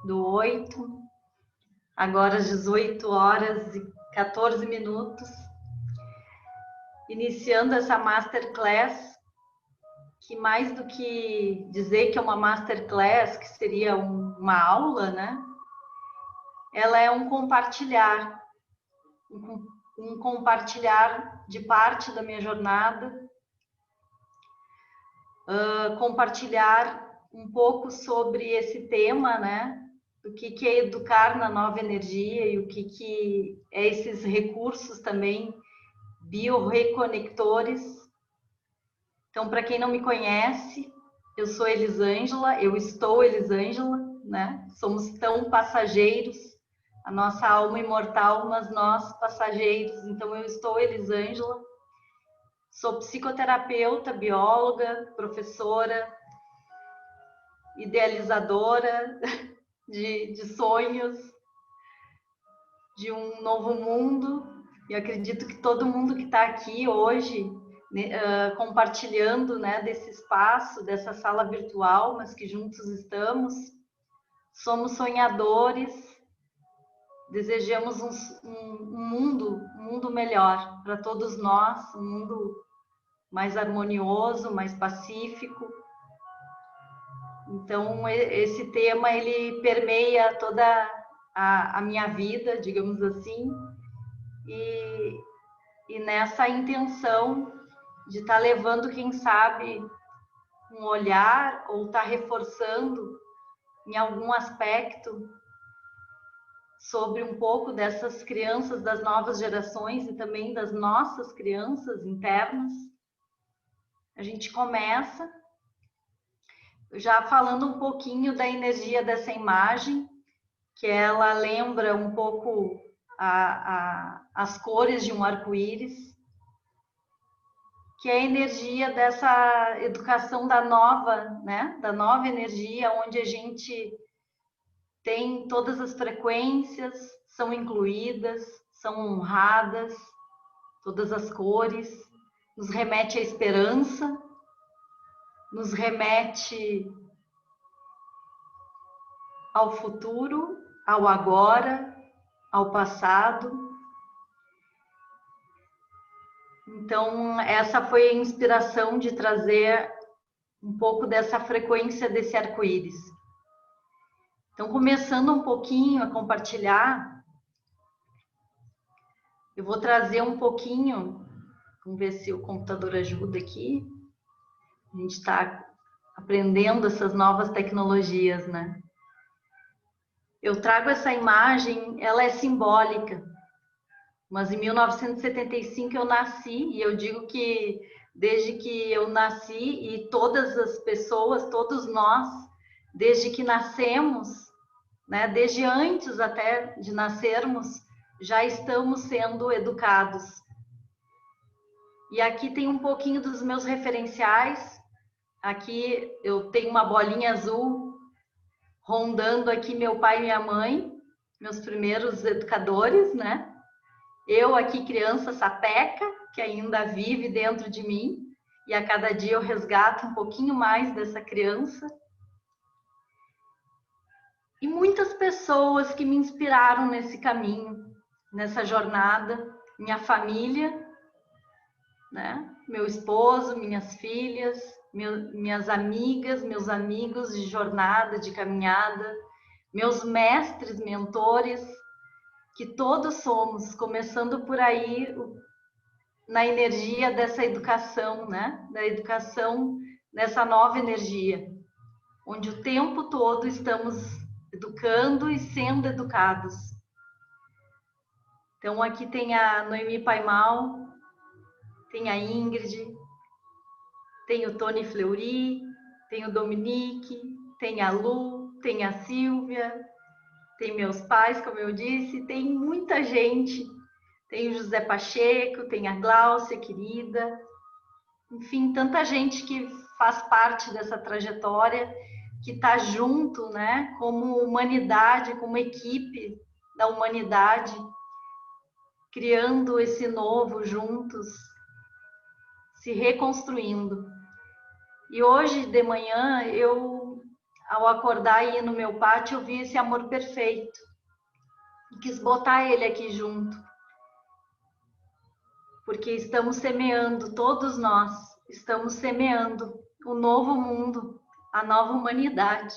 do 8, agora às 18 horas e 14 minutos, iniciando essa Masterclass, que mais do que dizer que é uma Masterclass, que seria uma aula, né? Ela é um compartilhar de parte da minha jornada, compartilhar um pouco sobre esse tema, né? O que é educar na nova energia e o que é esses recursos também biorreconectores. Então, para quem não me conhece, eu sou Elisângela, eu estou Elisângela, né? Somos tão passageiros, a nossa alma imortal, mas nós passageiros. Então, eu estou Elisângela, sou psicoterapeuta, bióloga, professora, idealizadora de sonhos, de um novo mundo. E acredito que todo mundo que está aqui hoje, compartilhando, né, desse espaço, dessa sala virtual, mas que juntos estamos, somos sonhadores, desejamos um mundo melhor para todos nós, um mundo mais harmonioso, mais pacífico. Então, esse tema, ele permeia toda a minha vida, digamos assim, e nessa intenção de estar levando, quem sabe, um olhar ou estar reforçando em algum aspecto sobre um pouco dessas crianças das novas gerações e também das nossas crianças internas. A gente começa já falando um pouquinho da energia dessa imagem, que ela lembra um pouco as cores de um arco-íris, que é a energia dessa educação da nova, né? Da nova energia, onde a gente tem todas as frequências, são incluídas, são honradas, todas as cores, nos remete à esperança, nos remete ao futuro, ao agora, ao passado. Então, essa foi a inspiração de trazer um pouco dessa frequência desse arco-íris. Então, começando um pouquinho a compartilhar, eu vou trazer um pouquinho, vamos ver se o computador ajuda aqui. A gente está aprendendo essas novas tecnologias, né? Eu trago essa imagem, ela é simbólica, mas em 1975 eu nasci, e eu digo que desde que eu nasci, e todas as pessoas, todos nós, desde que nascemos, né, desde antes até de nascermos, já estamos sendo educados. E aqui tem um pouquinho dos meus referenciais. Aqui eu tenho uma bolinha azul rondando aqui meu pai e minha mãe, meus primeiros educadores, né? Eu aqui, criança sapeca, que ainda vive dentro de mim, e a cada dia eu resgato um pouquinho mais dessa criança. E muitas pessoas que me inspiraram nesse caminho, nessa jornada, minha família, né? Meu esposo, minhas filhas, minhas amigas, meus amigos de jornada, de caminhada, meus mestres, mentores, que todos somos, começando por aí, na energia dessa educação, né? Da educação nessa nova energia, onde o tempo todo estamos educando e sendo educados. Então, aqui tem a Noemi Paimal, tem a Ingrid, tem o Tony Fleury, tem o Dominique, tem a Lu, tem a Silvia, tem meus pais, como eu disse, tem muita gente. Tem o José Pacheco, tem a Gláucia, querida. Enfim, tanta gente que faz parte dessa trajetória, que está junto, né, como humanidade, como equipe da humanidade, criando esse novo juntos, se reconstruindo. E hoje de manhã eu ao acordar e ir no meu pátio, eu vi esse amor perfeito. E quis botar ele aqui junto. Porque estamos semeando, todos nós, estamos semeando o novo mundo, a nova humanidade.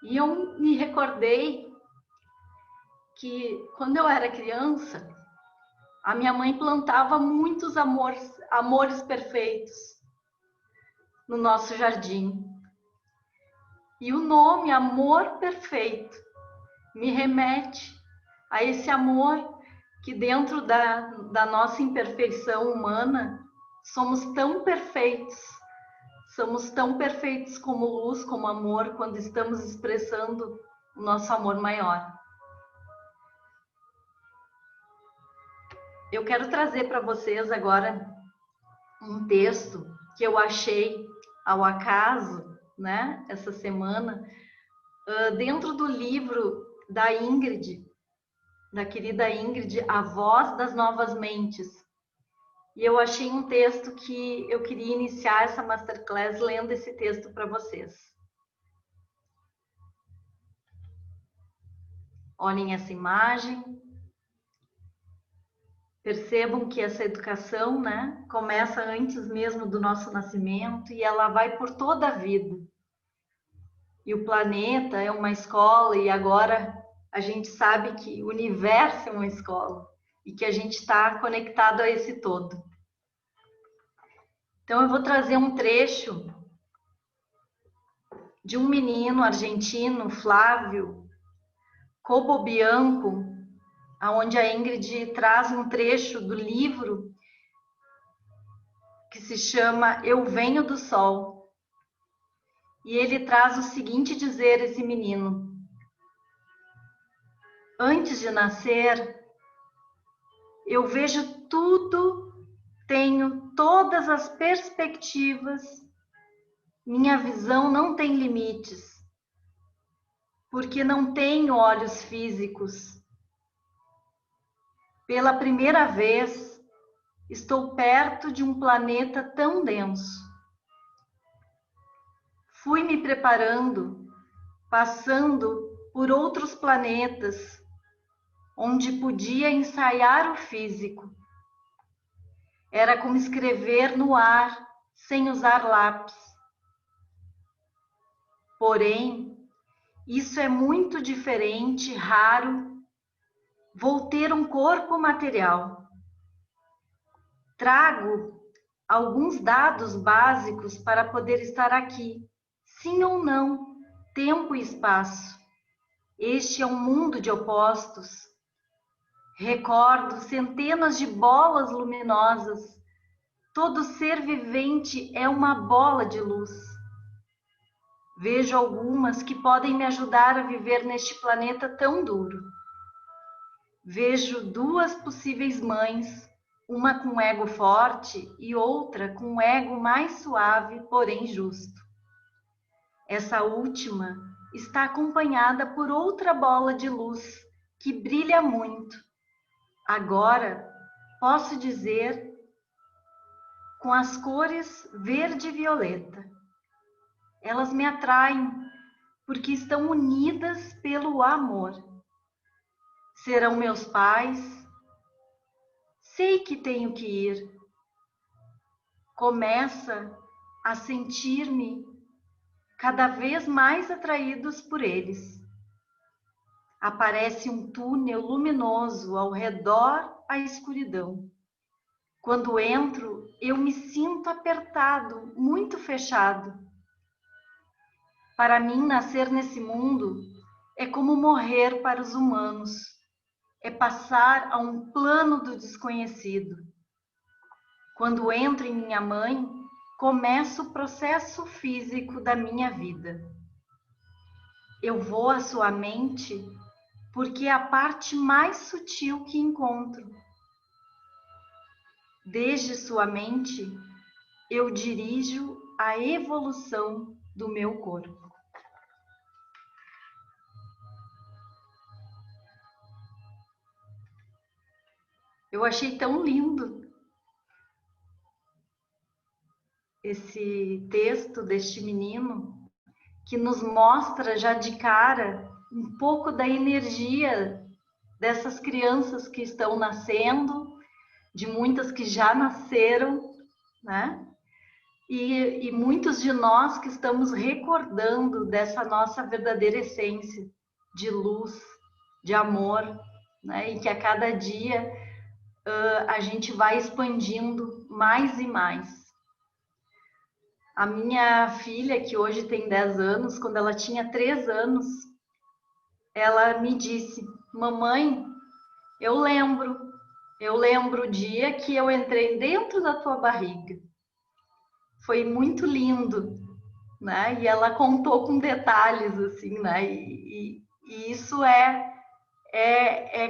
E eu me recordei que quando eu era criança, a minha mãe plantava muitos amores perfeitos no nosso jardim. E o nome Amor Perfeito me remete a esse amor que dentro da nossa imperfeição humana, somos tão perfeitos como luz, como amor, quando estamos expressando o nosso amor maior. Eu quero trazer para vocês agora um texto que eu achei ao acaso, né, essa semana, dentro do livro da Ingrid, da querida Ingrid, A Voz das Novas Mentes. E eu achei um texto que eu queria iniciar essa masterclass lendo esse texto para vocês. Olhem essa imagem. Percebam que essa educação, né, começa antes mesmo do nosso nascimento e ela vai por toda a vida. E o planeta é uma escola e agora a gente sabe que o universo é uma escola e que a gente está conectado a esse todo. Então eu vou trazer um trecho de um menino argentino, Flávio Capobianco, onde a Ingrid traz um trecho do livro que se chama Eu Venho do Sol. E ele traz o seguinte dizer, esse menino: antes de nascer, eu vejo tudo, tenho todas as perspectivas, minha visão não tem limites, porque não tenho olhos físicos. Pela primeira vez, estou perto de um planeta tão denso. Fui me preparando, passando por outros planetas, onde podia ensaiar o físico. Era como escrever no ar, sem usar lápis. Porém, isso é muito diferente, raro. Vou ter um corpo material. Trago alguns dados básicos para poder estar aqui. Sim ou não, tempo e espaço. Este é um mundo de opostos. Recordo centenas de bolas luminosas. Todo ser vivente é uma bola de luz. Vejo algumas que podem me ajudar a viver neste planeta tão duro. Vejo duas possíveis mães, uma com ego forte e outra com ego mais suave, porém justo. Essa última está acompanhada por outra bola de luz que brilha muito. Agora posso dizer com as cores verde e violeta. Elas me atraem porque estão unidas pelo amor. Serão meus pais. Sei que tenho que ir. Começa a sentir-me cada vez mais atraídos por eles. Aparece um túnel luminoso ao redor da escuridão. Quando entro, eu me sinto apertado, muito fechado. Para mim, nascer nesse mundo é como morrer para os humanos. É passar a um plano do desconhecido. Quando entro em minha mãe, começa o processo físico da minha vida. Eu vou à sua mente porque é a parte mais sutil que encontro. Desde sua mente, eu dirijo a evolução do meu corpo. Eu achei tão lindo esse texto deste menino, que nos mostra já de cara um pouco da energia dessas crianças que estão nascendo, de muitas que já nasceram, né? E muitos de nós que estamos recordando dessa nossa verdadeira essência de luz, de amor, né? E que a cada dia a gente vai expandindo mais e mais. A minha filha, que hoje tem 10 anos, quando ela tinha 3 anos, ela me disse: mamãe, eu lembro o dia que eu entrei dentro da tua barriga. Foi muito lindo, né? E ela contou com detalhes, assim, né? E isso é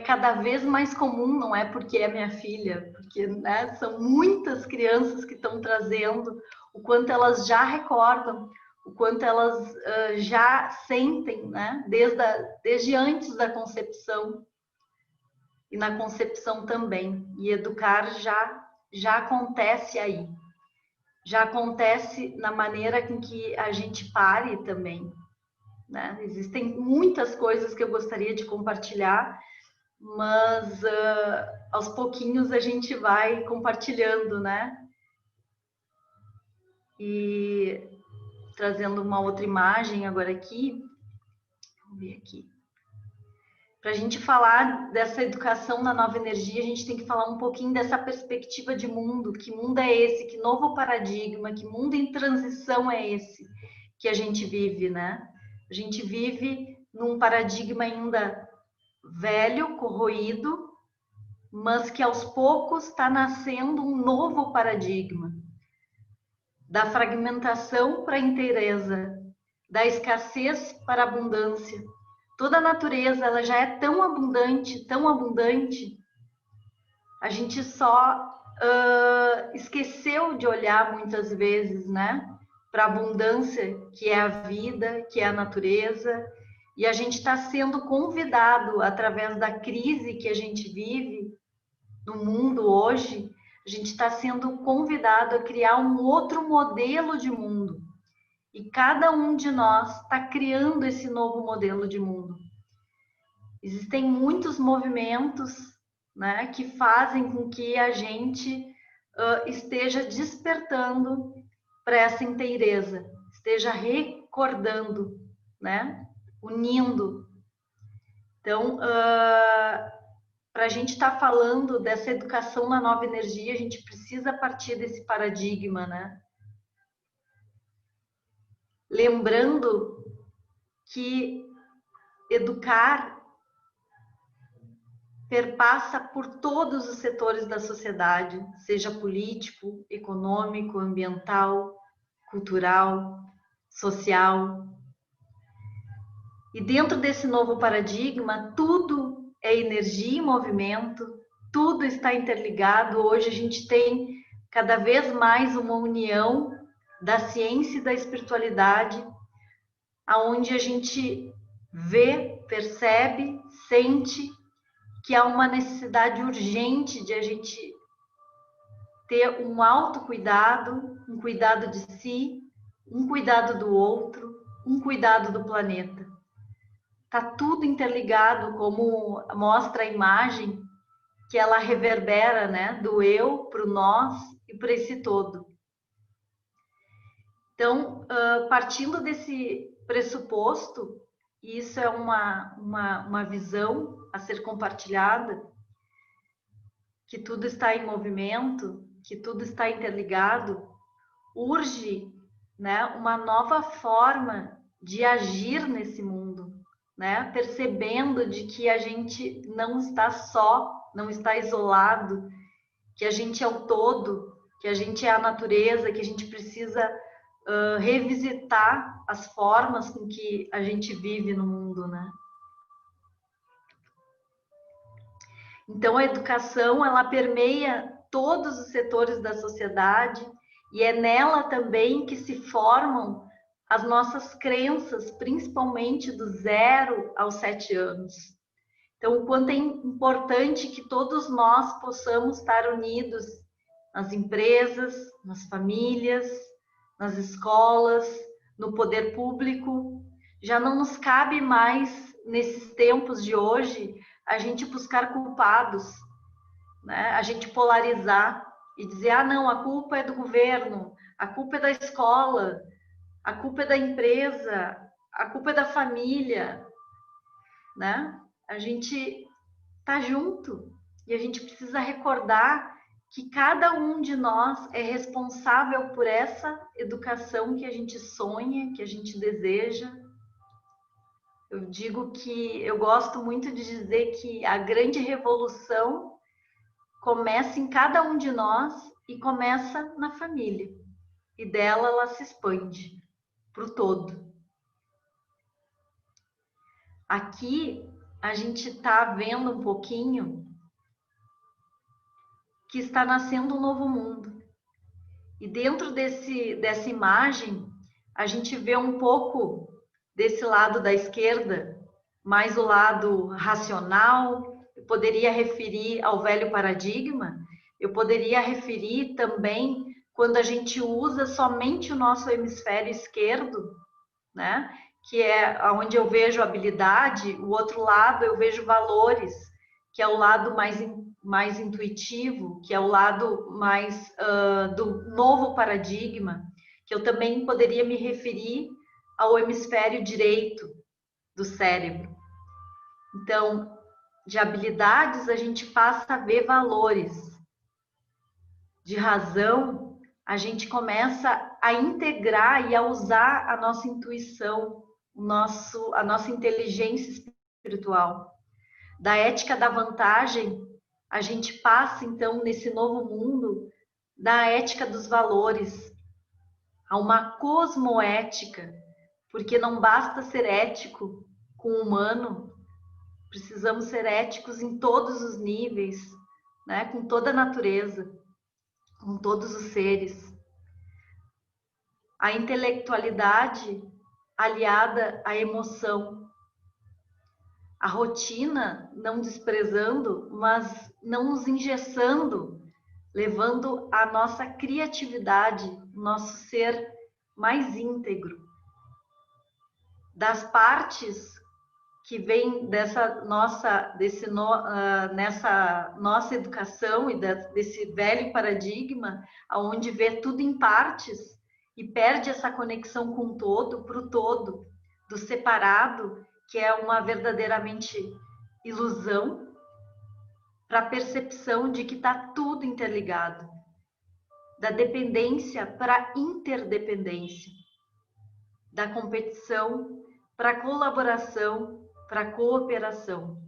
cada vez mais comum, não é porque é minha filha, porque, né, são muitas crianças que estão trazendo o quanto elas já recordam, o quanto elas já sentem, né? Desde antes da concepção e na concepção também. E educar já acontece aí. Já acontece na maneira com que a gente pare também, né? Existem muitas coisas que eu gostaria de compartilhar, mas aos pouquinhos a gente vai compartilhando, né? E trazendo uma outra imagem agora aqui, vamos ver aqui. Para a gente falar dessa educação na nova energia, a gente tem que falar um pouquinho dessa perspectiva de mundo. Que mundo é esse? Que novo paradigma? Que mundo em transição é esse que a gente vive, né? A gente vive num paradigma ainda velho, corroído, mas que aos poucos está nascendo um novo paradigma da fragmentação para a inteireza, da escassez para a abundância. Toda a natureza ela já é tão abundante, a gente só esqueceu de olhar muitas vezes, né, para a abundância que é a vida, que é a natureza, e a gente está sendo convidado através da crise que a gente vive no mundo hoje, a gente está sendo convidado a criar um outro modelo de mundo. E cada um de nós está criando esse novo modelo de mundo. Existem muitos movimentos, né, que fazem com que a gente esteja despertando para essa inteireza, esteja recordando, né, unindo. Então, para a gente estar falando dessa educação na nova energia, a gente precisa partir desse paradigma, né? Lembrando que educar perpassa por todos os setores da sociedade, seja político, econômico, ambiental, cultural, social. E dentro desse novo paradigma, tudo é energia em movimento, tudo está interligado. Hoje a gente tem cada vez mais uma união da ciência e da espiritualidade, aonde a gente vê, percebe, sente que há uma necessidade urgente de a gente ter um autocuidado, um cuidado de si, um cuidado do outro, um cuidado do planeta. Está tudo interligado, como mostra a imagem, que ela reverbera, né, do eu para o nós e para esse todo. Então, partindo desse pressuposto, e isso é uma visão a ser compartilhada, que tudo está em movimento, que tudo está interligado, urge, né, uma nova forma de agir nesse mundo, né, percebendo de que a gente não está só, não está isolado, que a gente é o todo, que a gente é a natureza, que a gente precisa revisitar as formas com que a gente vive no mundo, né? Então, a educação, ela permeia todos os setores da sociedade e é nela também que se formam as nossas crenças, principalmente do 0 aos 7 anos. Então, o quanto é importante que todos nós possamos estar unidos nas empresas, nas famílias, nas escolas, no poder público. Já não nos cabe mais, nesses tempos de hoje, a gente buscar culpados, né? A gente polarizar e dizer, ah, não, a culpa é do governo, a culpa é da escola, a culpa é da empresa, a culpa é da família, né? A gente tá junto e a gente precisa recordar que cada um de nós é responsável por essa educação que a gente sonha, que a gente deseja. Eu digo que eu gosto muito de dizer que a grande revolução começa em cada um de nós e começa na família. E dela ela se expande para o todo. Aqui a gente está vendo um pouquinho que está nascendo um novo mundo. E dentro dessa imagem, a gente vê um pouco desse lado da esquerda, mais o lado racional. Eu poderia referir ao velho paradigma, eu poderia referir também quando a gente usa somente o nosso hemisfério esquerdo, né? Que é onde eu vejo habilidade, o outro lado eu vejo valores, que é o lado mais intuitivo, que é o lado mais do novo paradigma, que eu também poderia me referir ao hemisfério direito do cérebro. Então, de habilidades a gente passa a ver valores, de razão a gente começa a integrar e a usar a nossa intuição, a nossa inteligência espiritual. Da ética da vantagem, a gente passa, então, nesse novo mundo, da ética dos valores, a uma cosmoética, porque não basta ser ético com o humano, precisamos ser éticos em todos os níveis, né? Com toda a natureza, com todos os seres. A intelectualidade aliada à emoção, a rotina não desprezando, mas não nos engessando, levando a nossa criatividade, nosso ser mais íntegro. Das partes que vêm nessa nossa educação e desse velho paradigma, onde vê tudo em partes e perde essa conexão com o todo, para o todo, do separado, que é uma verdadeiramente ilusão, para a percepção de que está tudo interligado, da dependência para a interdependência, da competição para a colaboração, para a cooperação.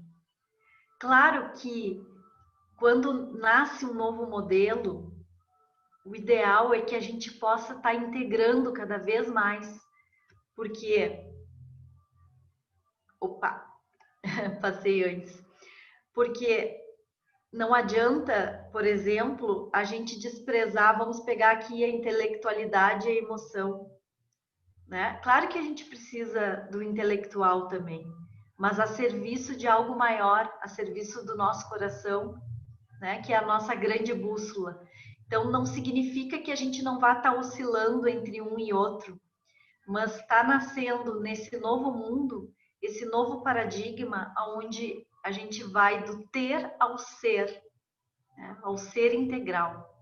Claro que quando nasce um novo modelo, o ideal é que a gente possa estar integrando cada vez mais, porque passei antes. Porque não adianta, por exemplo, a gente desprezar, vamos pegar aqui a intelectualidade e a emoção, né? Claro que a gente precisa do intelectual também, mas a serviço de algo maior, a serviço do nosso coração, né? Que é a nossa grande bússola. Então, não significa que a gente não vá estar oscilando entre um e outro, mas está nascendo nesse novo mundo, esse novo paradigma, onde a gente vai do ter ao ser, né? Ao ser integral.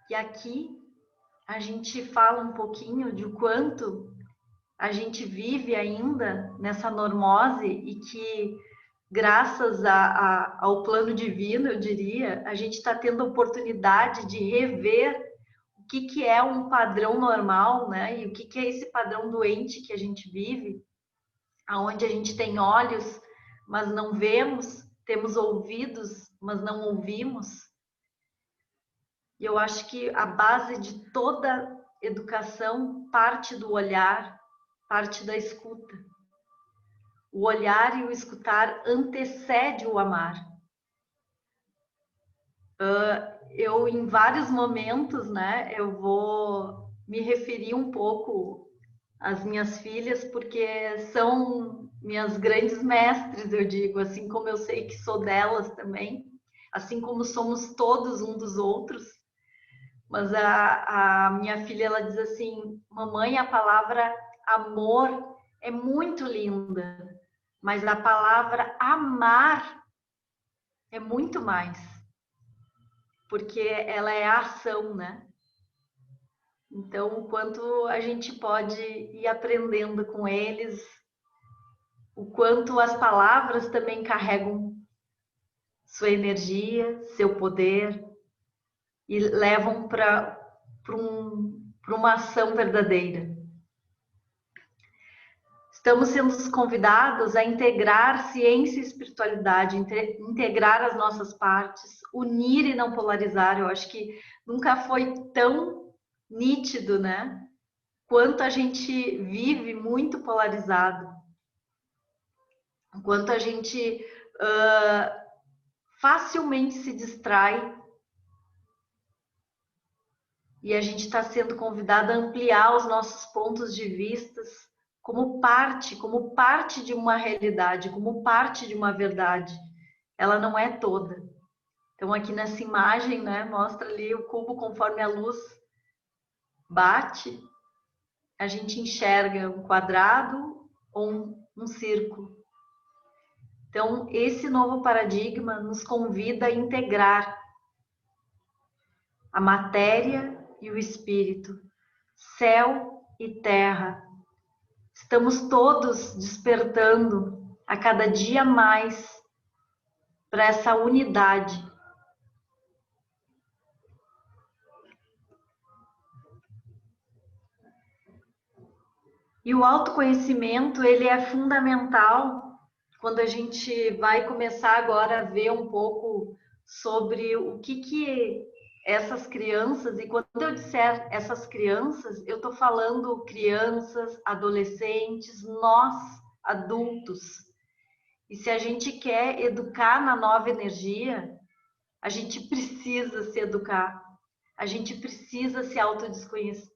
E aqui a gente fala um pouquinho de o quanto a gente vive ainda nessa normose e que, graças ao plano divino, eu diria, a gente está tendo a oportunidade de rever o que é um padrão normal, né? E o que é esse padrão doente que a gente vive, aonde a gente tem olhos, mas não vemos, temos ouvidos, mas não ouvimos. E eu acho que a base de toda educação parte do olhar, parte da escuta. O olhar e o escutar antecede o amar. Eu, em vários momentos, né, eu vou me referir um pouco às minhas filhas, porque são minhas grandes mestres, eu digo, assim como eu sei que sou delas também, assim como somos todos um dos outros. Mas a minha filha, ela diz assim: mamãe, a palavra amor é muito linda, mas a palavra amar é muito mais, porque ela é a ação, né? Então, o quanto a gente pode ir aprendendo com eles, o quanto as palavras também carregam sua energia, seu poder e levam para uma ação verdadeira. Estamos sendo convidados a integrar ciência e espiritualidade, integrar as nossas partes, unir e não polarizar. Eu acho que nunca foi tão nítido, né? Quanto a gente vive muito polarizado, quanto a gente facilmente se distrai, e a gente está sendo convidado a ampliar os nossos pontos de vistas como parte de uma realidade, como parte de uma verdade. Ela não é toda. Então aqui nessa imagem, né, mostra ali o cubo conforme a luz bate, a gente enxerga um quadrado ou um círculo. Então esse novo paradigma nos convida a integrar a matéria e o espírito, céu e terra. Estamos todos despertando a cada dia mais para essa unidade. E o autoconhecimento, ele é fundamental quando a gente vai começar agora a ver um pouco sobre o que essas crianças, e quando eu disser essas crianças, eu estou falando crianças, adolescentes, nós, adultos. E se a gente quer educar na nova energia, a gente precisa se educar. A gente precisa se autodesconhecer,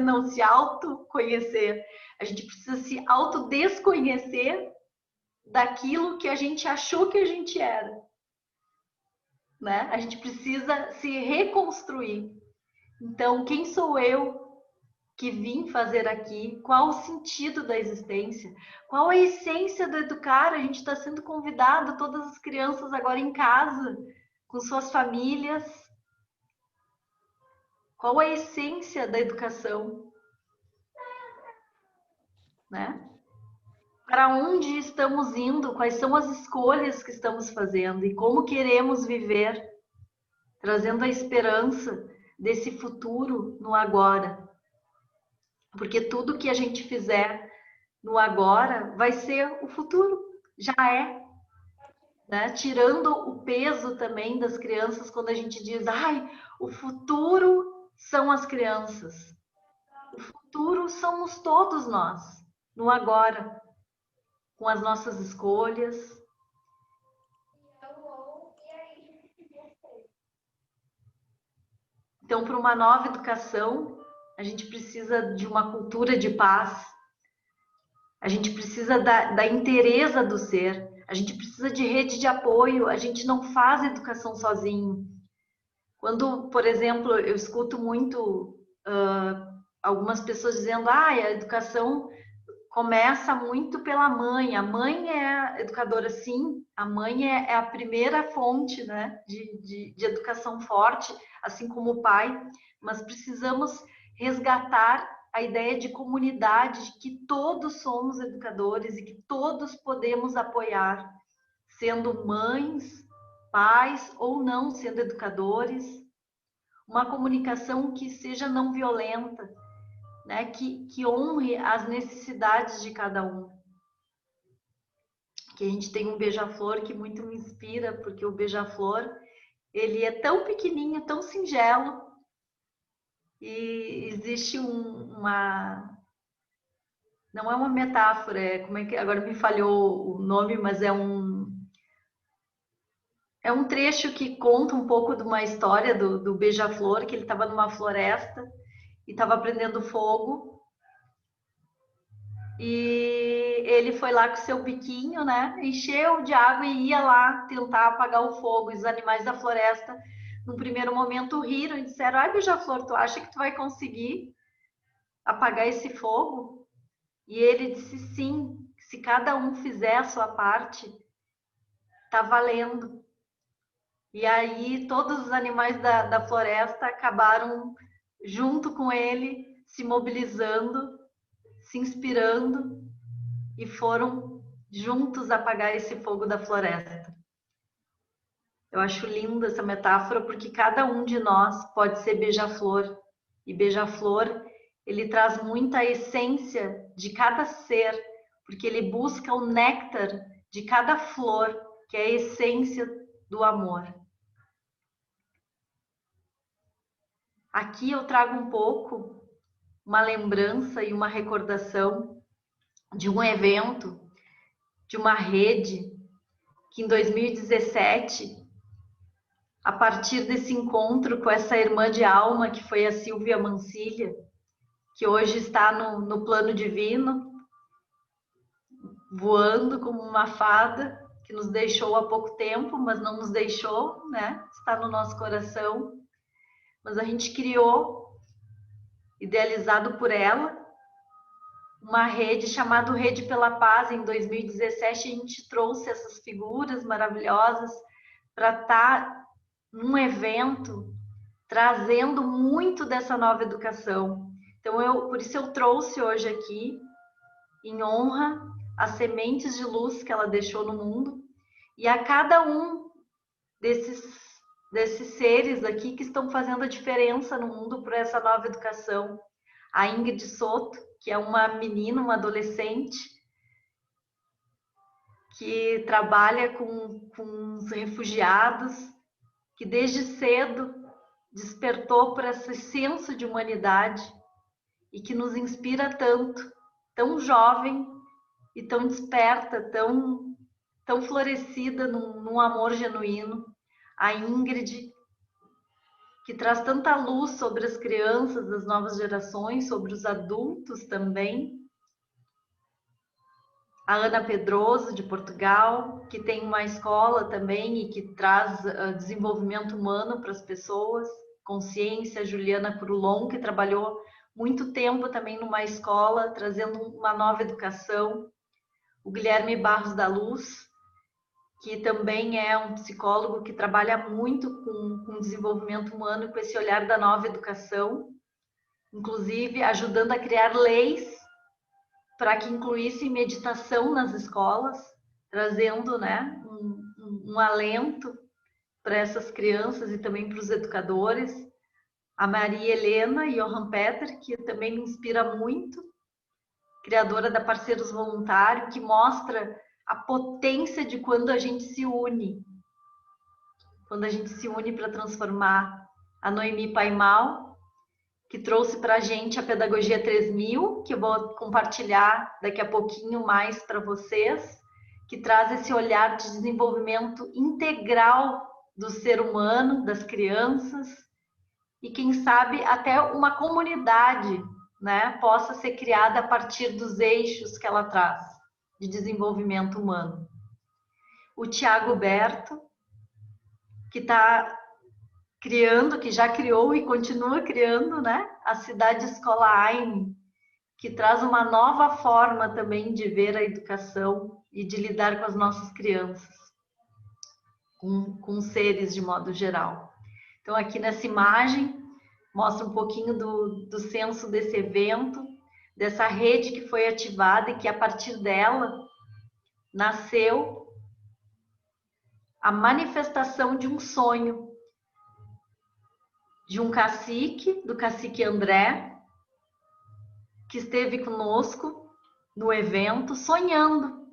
não, se autoconhecer. A gente precisa se autodesconhecer daquilo que a gente achou que a gente era. Né? A gente precisa se reconstruir. Então, quem sou eu que vim fazer aqui? Qual o sentido da existência? Qual a essência do educar? A gente está sendo convidado, todas as crianças agora em casa, com suas famílias. Qual a essência da educação? Né? Para onde estamos indo? Quais são as escolhas que estamos fazendo? E como queremos viver? Trazendo a esperança desse futuro no agora. Porque tudo que a gente fizer no agora vai ser o futuro. Já é. Né? Tirando o peso também das crianças quando a gente diz, ai, o futuro são as crianças. O futuro somos todos nós, no agora, com as nossas escolhas. Então, para uma nova educação, a gente precisa de uma cultura de paz, a gente precisa da inteireza do ser, a gente precisa de rede de apoio, a gente não faz educação sozinho. Quando, por exemplo, eu escuto muito algumas pessoas dizendo, a educação começa muito pela mãe. A mãe é educadora, sim. A mãe é a primeira fonte, né, de educação forte, assim como o pai. Mas precisamos resgatar a ideia de comunidade, de que todos somos educadores e que todos podemos apoiar, sendo mães, pais ou não sendo educadores. Uma comunicação que seja não violenta, né? Que honre as necessidades de cada um. Que a gente tem um beija-flor que muito me inspira, porque o beija-flor, ele é tão pequenininho, tão singelo, e existe uma... Não é uma metáfora, como é que... Agora me falhou o nome, mas é um trecho que conta um pouco de uma história do beija-flor, que ele estava numa floresta e estava prendendo fogo, e ele foi lá com seu biquinho, né? Encheu de água e ia lá tentar apagar o fogo. E os animais da floresta num primeiro momento riram e disseram: ai, Beija-Flor, tu acha que tu vai conseguir apagar esse fogo? E ele disse: sim, se cada um fizer a sua parte, tá valendo. E aí todos os animais da floresta acabaram junto com ele, se mobilizando, se inspirando e foram juntos apagar esse fogo da floresta. Eu acho linda essa metáfora porque cada um de nós pode ser beija-flor. E beija-flor, ele traz muita essência de cada ser, porque ele busca o néctar de cada flor, que é a essência do amor. Aqui eu trago um pouco uma lembrança e uma recordação de um evento, de uma rede, que em 2017, a partir desse encontro com essa irmã de alma, que foi a Silvia Mancilha, que hoje está no plano divino, voando como uma fada, que nos deixou há pouco tempo, mas não nos deixou, né? Está no nosso coração. Mas a gente criou, idealizado por ela, uma rede chamada Rede pela Paz. Em 2017 a gente trouxe essas figuras maravilhosas para estar num evento trazendo muito dessa nova educação. Então por isso eu trouxe hoje aqui, em honra às sementes de luz que ela deixou no mundo e a cada um desses seres aqui que estão fazendo a diferença no mundo por essa nova educação. A Ingrid Soto, que é uma menina, uma adolescente, que trabalha com os refugiados, que desde cedo despertou para esse senso de humanidade e que nos inspira tanto, tão jovem e tão desperta, tão florescida num amor genuíno. A Ingrid, que traz tanta luz sobre as crianças das novas gerações, sobre os adultos também. A Ana Pedroso, de Portugal, que tem uma escola também e que traz desenvolvimento humano para as pessoas. Consciência, a Juliana Curulon, que trabalhou muito tempo também numa escola, trazendo uma nova educação. O Guilherme Barros da Luz, que também é um psicólogo que trabalha muito com desenvolvimento humano, com esse olhar da nova educação, inclusive ajudando a criar leis para que incluísse meditação nas escolas, trazendo, né, um alento para essas crianças e também para os educadores. A Maria Helena Johan Peter, que também me inspira muito, criadora da Parceiros Voluntários, que mostra a potência de quando a gente se une. Quando a gente se une para transformar. A Noemi Paimal, que trouxe para a gente a Pedagogia 3000, que eu vou compartilhar daqui a pouquinho mais para vocês, que traz esse olhar de desenvolvimento integral do ser humano, das crianças, e quem sabe até uma comunidade, né, possa ser criada a partir dos eixos que ela traz de desenvolvimento humano. O Tiago Berto, que está criando, que já criou e continua criando, né? A Cidade Escola AIME, que traz uma nova forma também de ver a educação e de lidar com as nossas crianças, com seres de modo geral. Então, aqui nessa imagem, mostra um pouquinho do senso desse evento, dessa rede que foi ativada e que a partir dela nasceu a manifestação de um sonho, de um cacique, do cacique André, que esteve conosco no evento, sonhando,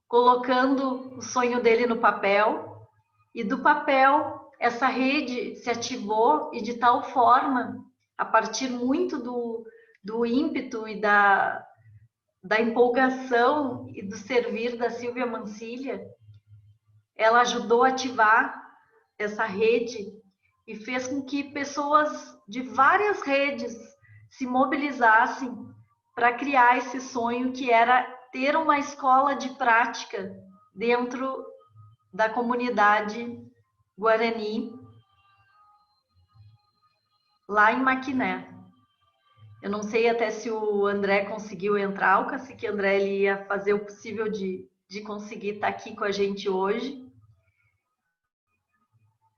colocando o sonho dele no papel, e do papel essa rede se ativou e de tal forma, a partir muito do ímpeto e da empolgação e do servir da Silvia Mancilha, ela ajudou a ativar essa rede e fez com que pessoas de várias redes se mobilizassem para criar esse sonho que era ter uma escola de prática dentro da comunidade Guarani, lá em Maquiné. Eu não sei até se o André conseguiu entrar, o cacique André ele ia fazer o possível de conseguir estar aqui com a gente hoje.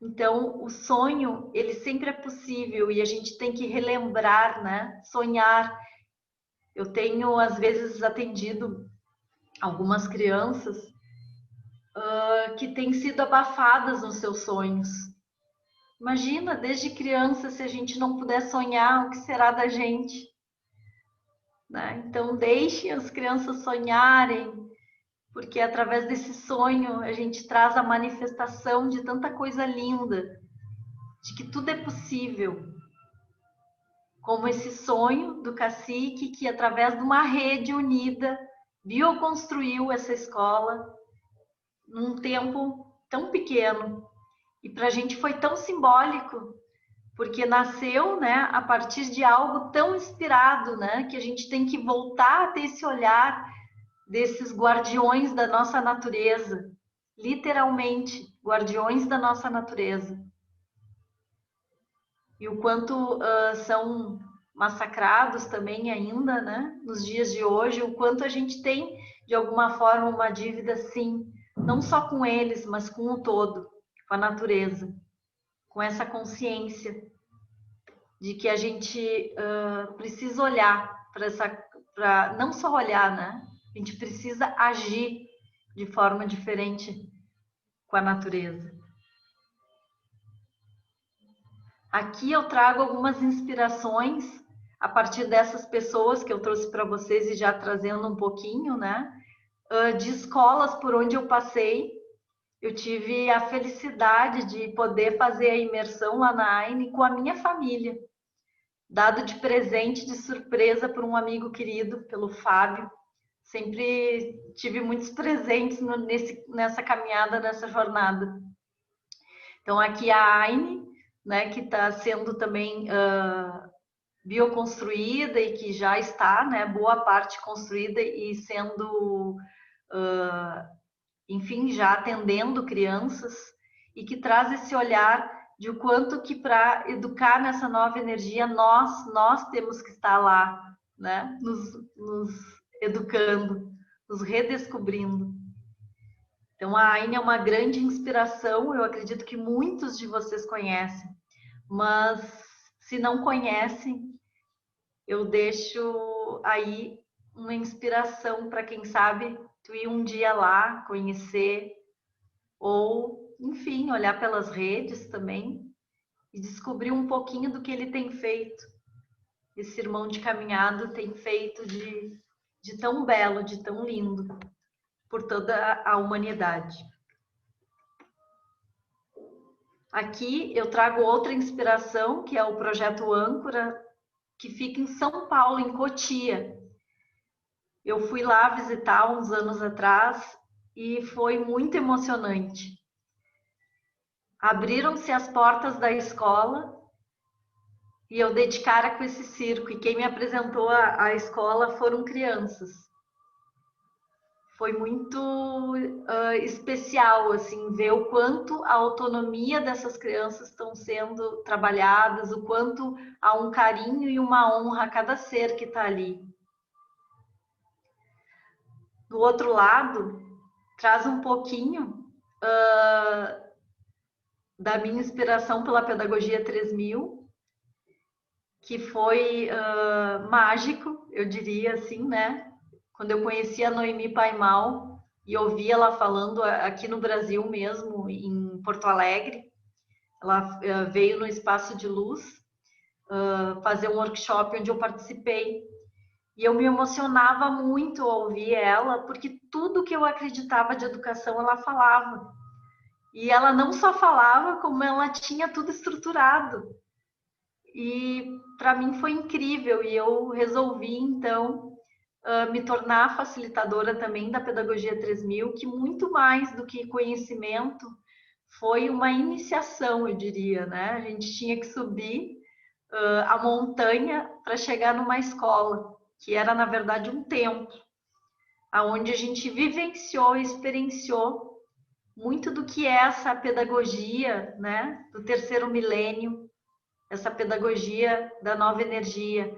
Então, o sonho, ele sempre é possível e a gente tem que relembrar, né? Sonhar. Eu tenho, às vezes, atendido algumas crianças que têm sido abafadas nos seus sonhos. Imagina, desde criança, se a gente não puder sonhar, o que será da gente? Né? Então, deixe as crianças sonharem, porque através desse sonho a gente traz a manifestação de tanta coisa linda, de que tudo é possível. Como esse sonho do cacique que, através de uma rede unida, bioconstruiu essa escola num tempo tão pequeno. E para a gente foi tão simbólico, porque nasceu, né, a partir de algo tão inspirado, né, que a gente tem que voltar a ter esse olhar desses guardiões da nossa natureza, literalmente, guardiões da nossa natureza. E o quanto são massacrados também ainda, né, nos dias de hoje, o quanto a gente tem, de alguma forma, uma dívida, sim, não só com eles, mas com o todo, com a natureza, com essa consciência de que a gente precisa olhar para não só olhar, né? A gente precisa agir de forma diferente com a natureza. Aqui eu trago algumas inspirações a partir dessas pessoas que eu trouxe para vocês e já trazendo um pouquinho, né? De escolas por onde eu passei. Eu tive a felicidade de poder fazer a imersão lá na AINE com a minha família, dado de presente, de surpresa por um amigo querido, pelo Fábio. Sempre tive muitos presentes nessa caminhada, nessa jornada. Então, aqui a AINE, né, que está sendo também bioconstruída e que já está, né, boa parte construída e sendo, enfim, já atendendo crianças, e que traz esse olhar de o quanto que para educar nessa nova energia, nós temos que estar lá, né, nos educando, nos redescobrindo. Então, a Aine é uma grande inspiração, eu acredito que muitos de vocês conhecem, mas se não conhecem, eu deixo aí uma inspiração para quem sabe tu ir um dia lá, conhecer, ou, enfim, olhar pelas redes também e descobrir um pouquinho do que ele tem feito. Esse irmão de caminhada tem feito de tão belo, de tão lindo, por toda a humanidade. Aqui eu trago outra inspiração, que é o Projeto Âncora, que fica em São Paulo, em Cotia. Eu fui lá visitar uns anos atrás e foi muito emocionante. Abriram-se as portas da escola e eu dei de cara com esse circo. E quem me apresentou a escola foram crianças. Foi muito especial, assim, ver o quanto a autonomia dessas crianças estão sendo trabalhadas, o quanto há um carinho e uma honra a cada ser que está ali. Do outro lado, traz um pouquinho da minha inspiração pela Pedagogia 3000, que foi mágico, eu diria assim, né? Quando eu conheci a Noemi Paimal e ouvi ela falando aqui no Brasil mesmo, em Porto Alegre, ela veio no Espaço de Luz fazer um workshop onde eu participei. E eu me emocionava muito ao ouvir ela, porque tudo que eu acreditava de educação ela falava. E ela não só falava, como ela tinha tudo estruturado. E para mim foi incrível, e eu resolvi, então, me tornar facilitadora também da Pedagogia 3000, que muito mais do que conhecimento, foi uma iniciação, eu diria, né? A gente tinha que subir a montanha para chegar numa escola, que era, na verdade, um templo, onde a gente vivenciou e experienciou muito do que é essa pedagogia, né, do terceiro milênio, essa pedagogia da nova energia,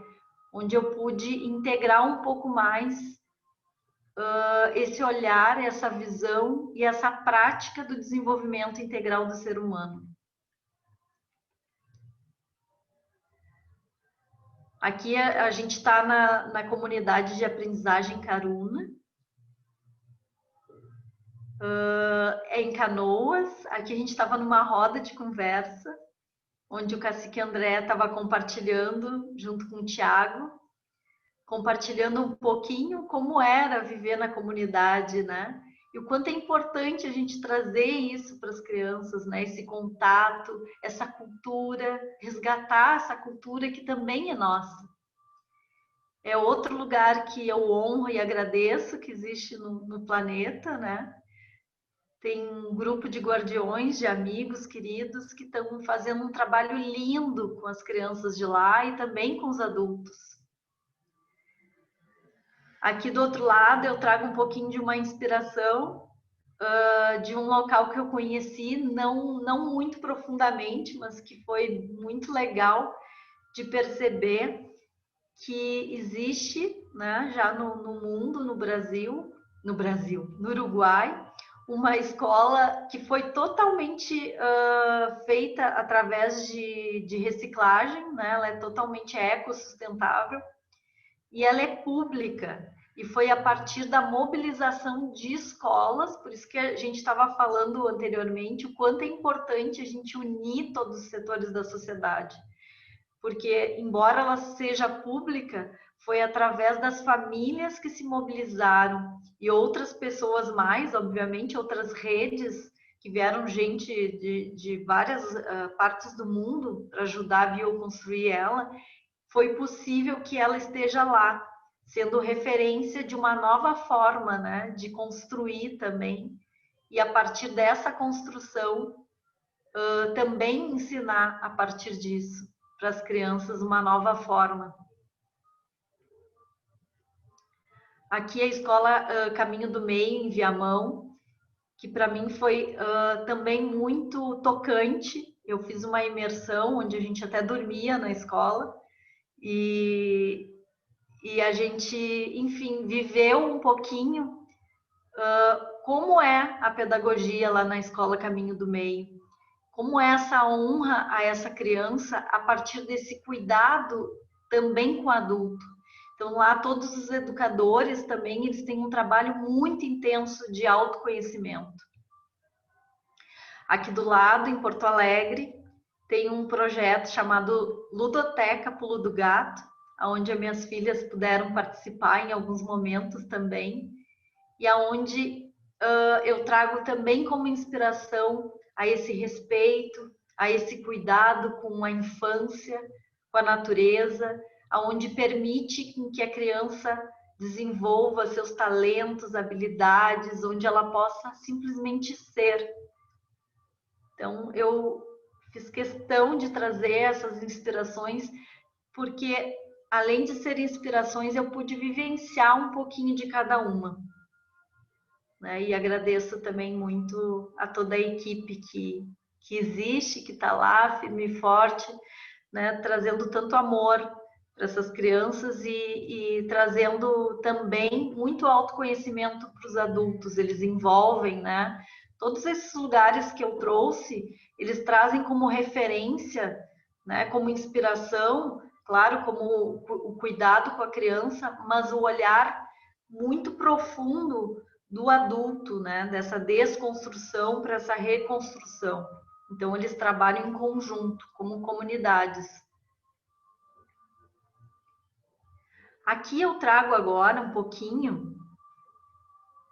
onde eu pude integrar um pouco mais esse olhar, essa visão e essa prática do desenvolvimento integral do ser humano. Aqui a gente está na comunidade de aprendizagem Karuna, é em Canoas. Aqui a gente estava numa roda de conversa, onde o cacique André estava compartilhando, junto com o Tiago, compartilhando um pouquinho como era viver na comunidade, né? E o quanto é importante a gente trazer isso para as crianças, né? Esse contato, essa cultura, resgatar essa cultura que também é nossa. É outro lugar que eu honro e agradeço que existe no planeta, né? Tem um grupo de guardiões, de amigos queridos que estão fazendo um trabalho lindo com as crianças de lá e também com os adultos. Aqui do outro lado eu trago um pouquinho de uma inspiração de um local que eu conheci, não muito profundamente, mas que foi muito legal de perceber que existe, né, já no mundo, no Brasil, no Uruguai, uma escola que foi totalmente feita através de reciclagem, né? Ela é totalmente ecossustentável e ela é pública. E foi a partir da mobilização de escolas, por isso que a gente estava falando anteriormente, o quanto é importante a gente unir todos os setores da sociedade. Porque, embora ela seja pública, foi através das famílias que se mobilizaram e outras pessoas mais, obviamente, outras redes, que vieram gente de várias partes do mundo para ajudar a bioconstruir ela, foi possível que ela esteja lá, sendo referência de uma nova forma, né, de construir também, e a partir dessa construção, também ensinar a partir disso para as crianças uma nova forma. Aqui é a escola Caminho do Meio, em Viamão, que para mim foi também muito tocante. Eu fiz uma imersão onde a gente até dormia na escola e a gente, enfim, viveu um pouquinho como é a pedagogia lá na escola Caminho do Meio, como é essa honra a essa criança a partir desse cuidado também com o adulto. Então lá todos os educadores também, eles têm um trabalho muito intenso de autoconhecimento. Aqui do lado, em Porto Alegre, tem um projeto chamado Ludoteca Pulo do Gato, onde as minhas filhas puderam participar em alguns momentos também, e aonde eu trago também como inspiração a esse respeito, a esse cuidado com a infância, com a natureza, aonde permite que a criança desenvolva seus talentos, habilidades, onde ela possa simplesmente ser. Então, eu fiz questão de trazer essas inspirações, porque além de ser inspirações, eu pude vivenciar um pouquinho de cada uma. Né? E agradeço também muito a toda a equipe que existe, que está lá, firme e forte, né? Trazendo tanto amor para essas crianças e trazendo também muito autoconhecimento para os adultos. Eles envolvem, né? Todos esses lugares que eu trouxe, eles trazem como referência, né? Como inspiração, claro, como o cuidado com a criança, mas o olhar muito profundo do adulto, né? Dessa desconstrução para essa reconstrução. Então, eles trabalham em conjunto, como comunidades. Aqui eu trago agora um pouquinho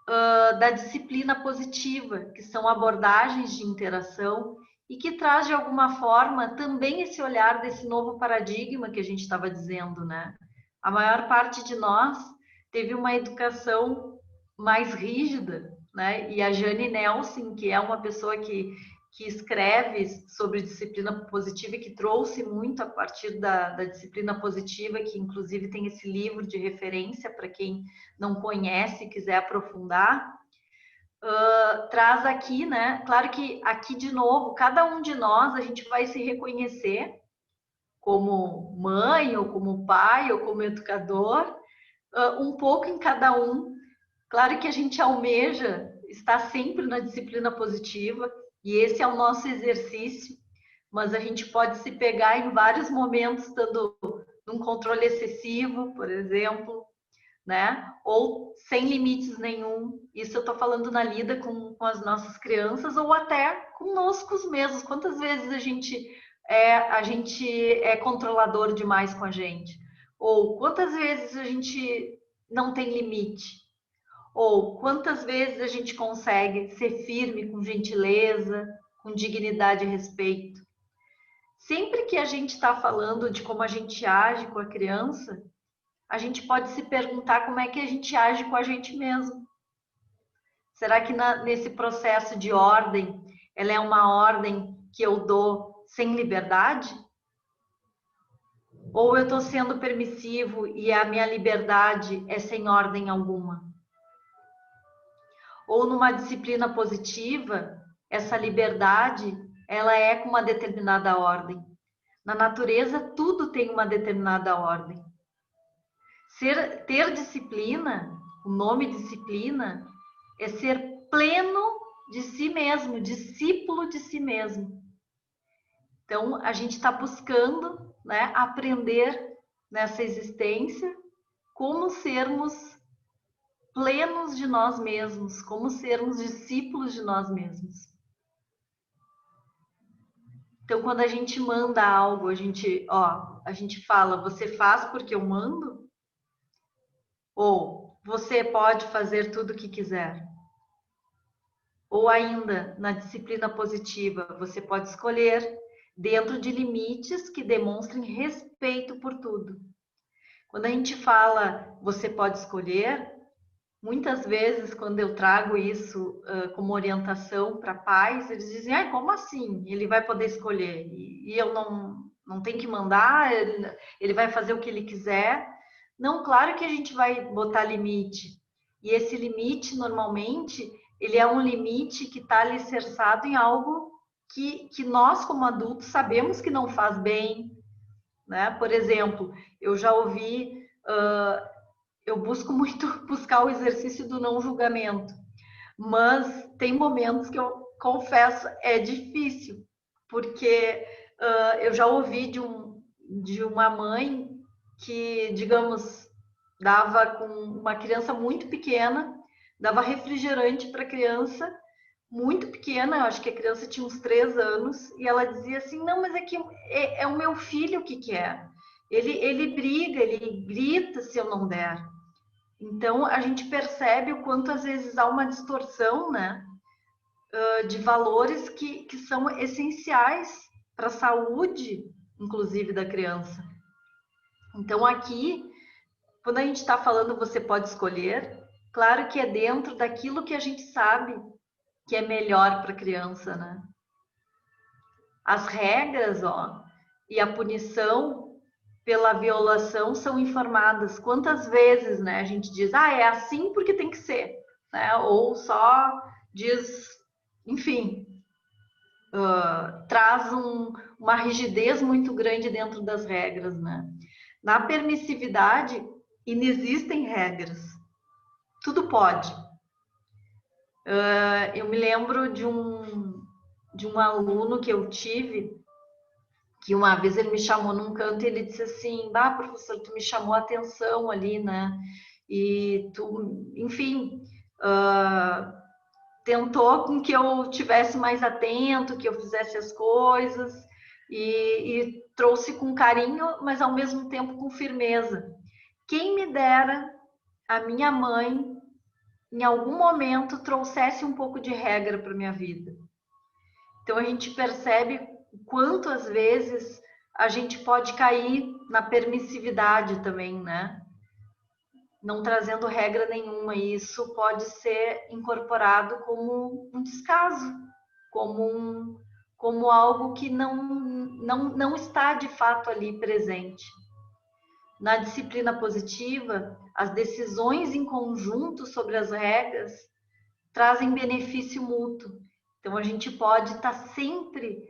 da disciplina positiva, que são abordagens de interação e que traz, de alguma forma, também esse olhar desse novo paradigma que a gente estava dizendo, né? A maior parte de nós teve uma educação mais rígida, né? E a Jane Nelson, que é uma pessoa que escreve sobre disciplina positiva e que trouxe muito a partir da disciplina positiva, que inclusive tem esse livro de referência para quem não conhece e quiser aprofundar, traz aqui, né? Claro que aqui, de novo, cada um de nós, a gente vai se reconhecer como mãe, ou como pai, ou como educador, um pouco em cada um. Claro que a gente almeja estar sempre na disciplina positiva, e esse é o nosso exercício, mas a gente pode se pegar em vários momentos, estando num controle excessivo, por exemplo, né? Ou sem limites nenhum. Isso eu estou falando na lida com as nossas crianças, ou até conosco mesmos. Quantas vezes a gente é controlador demais com a gente? Ou quantas vezes a gente não tem limite? Ou quantas vezes a gente consegue ser firme com gentileza, com dignidade e respeito? Sempre que a gente está falando de como a gente age com a criança, a gente pode se perguntar como é que a gente age com a gente mesmo. Será que nesse processo de ordem, ela é uma ordem que eu dou sem liberdade? Ou eu estou sendo permissivo e a minha liberdade é sem ordem alguma? Ou numa disciplina positiva, essa liberdade, ela é com uma determinada ordem. Na natureza, tudo tem uma determinada ordem. Ter disciplina, o nome disciplina, é ser pleno de si mesmo, discípulo de si mesmo. Então, a gente está buscando, né, aprender nessa existência como sermos plenos de nós mesmos, como sermos discípulos de nós mesmos. Então, quando a gente manda algo, a gente fala, você faz porque eu mando? Ou você pode fazer tudo o que quiser? Ou ainda, na disciplina positiva, você pode escolher dentro de limites que demonstrem respeito por tudo. Quando a gente fala, você pode escolher, muitas vezes, quando eu trago isso como orientação para pais, eles dizem, como assim? Ele vai poder escolher e eu não tenho que mandar, ele vai fazer o que ele quiser. Não, claro que a gente vai botar limite. E esse limite, normalmente, ele é um limite que está alicerçado em algo que nós, como adultos, sabemos que não faz bem, né? Por exemplo, eu já ouvi... eu busco muito buscar o exercício do não julgamento, mas tem momentos que eu confesso é difícil, porque eu já ouvi de uma mãe que, digamos, dava com uma criança muito pequena, dava refrigerante para a criança muito pequena, eu acho que a criança tinha uns 3 anos, e ela dizia assim, não, mas é que é o meu filho que quer. Ele briga, ele grita se eu não der. Então, a gente percebe o quanto às vezes há uma distorção, né, de valores que são essenciais para a saúde, inclusive, da criança. Então, aqui, quando a gente está falando você pode escolher, claro que é dentro daquilo que a gente sabe que é melhor para a criança, né? As regras, e a punição pela violação são informadas. Quantas vezes, né, a gente diz, é assim porque tem que ser, né? Ou só diz, enfim, traz uma rigidez muito grande dentro das regras, né? Na permissividade, inexistem regras. Tudo pode. Eu me lembro de um aluno que eu tive, que uma vez ele me chamou num canto e ele disse assim, professor, tu me chamou a atenção ali, né? E tu, enfim, tentou com que eu tivesse mais atento, que eu fizesse as coisas e trouxe com carinho, mas ao mesmo tempo com firmeza. Quem me dera a minha mãe, em algum momento, trouxesse um pouco de regra para minha vida. Então a gente percebe quantas vezes a gente pode cair na permissividade também, né? Não trazendo regra nenhuma, e isso pode ser incorporado como um descaso, como algo que não está de fato ali presente. Na disciplina positiva, as decisões em conjunto sobre as regras trazem benefício mútuo. Então, a gente pode estar sempre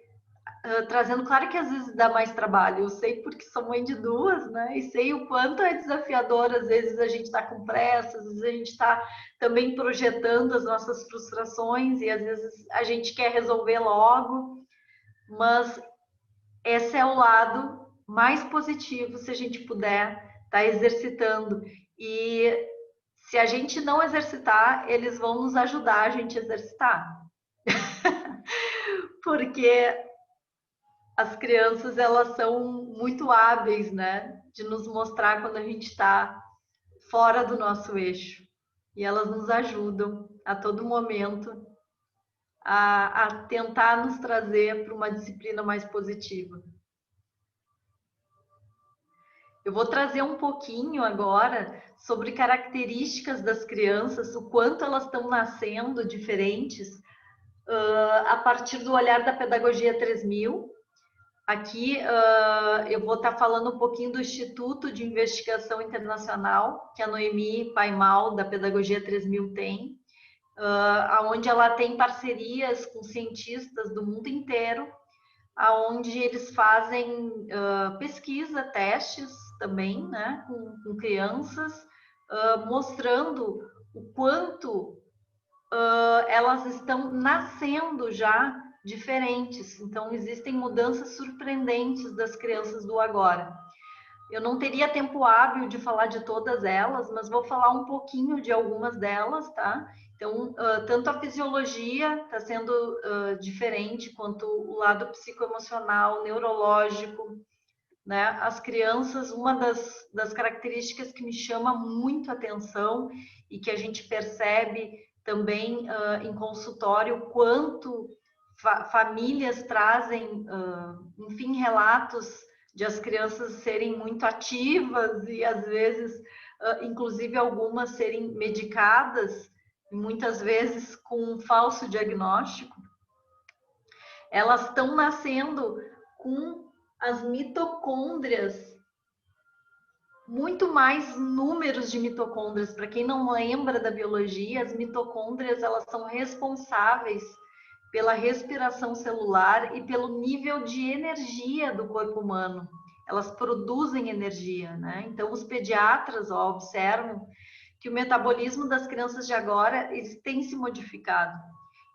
trazendo, claro que às vezes dá mais trabalho, eu sei porque sou mãe de duas, né? E sei o quanto é desafiador, às vezes a gente está com pressa, às vezes a gente está também projetando as nossas frustrações e às vezes a gente quer resolver logo, mas esse é o lado mais positivo se a gente puder estar exercitando. E se a gente não exercitar, eles vão nos ajudar a gente a exercitar. Porque as crianças, elas são muito hábeis, né? De nos mostrar quando a gente está fora do nosso eixo. E elas nos ajudam a todo momento a tentar nos trazer para uma disciplina mais positiva. Eu vou trazer um pouquinho agora sobre características das crianças, o quanto elas estão nascendo diferentes, a partir do olhar da Pedagogia 3000. Aqui eu vou estar falando um pouquinho do Instituto de Investigação Internacional, que a Noemi Paimal, da Pedagogia 3000, tem, onde ela tem parcerias com cientistas do mundo inteiro, onde eles fazem pesquisa, testes também, né, com crianças, mostrando o quanto elas estão nascendo já diferentes. Então, existem mudanças surpreendentes das crianças do agora. Eu não teria tempo hábil de falar de todas elas, mas vou falar um pouquinho de algumas delas, tá? Então, tanto a fisiologia está sendo diferente, quanto o lado psicoemocional, neurológico, né? As crianças, uma das características que me chama muito a atenção e que a gente percebe também em consultório, quanto famílias trazem, enfim, relatos de as crianças serem muito ativas e às vezes, inclusive algumas serem medicadas, muitas vezes com um falso diagnóstico. Elas estão nascendo com as mitocôndrias, muito mais números de mitocôndrias. Para quem não lembra da biologia, as mitocôndrias, elas são responsáveis pela respiração celular e pelo nível de energia do corpo humano. Elas produzem energia, né? Então, os pediatras observam que o metabolismo das crianças de agora tem se modificado.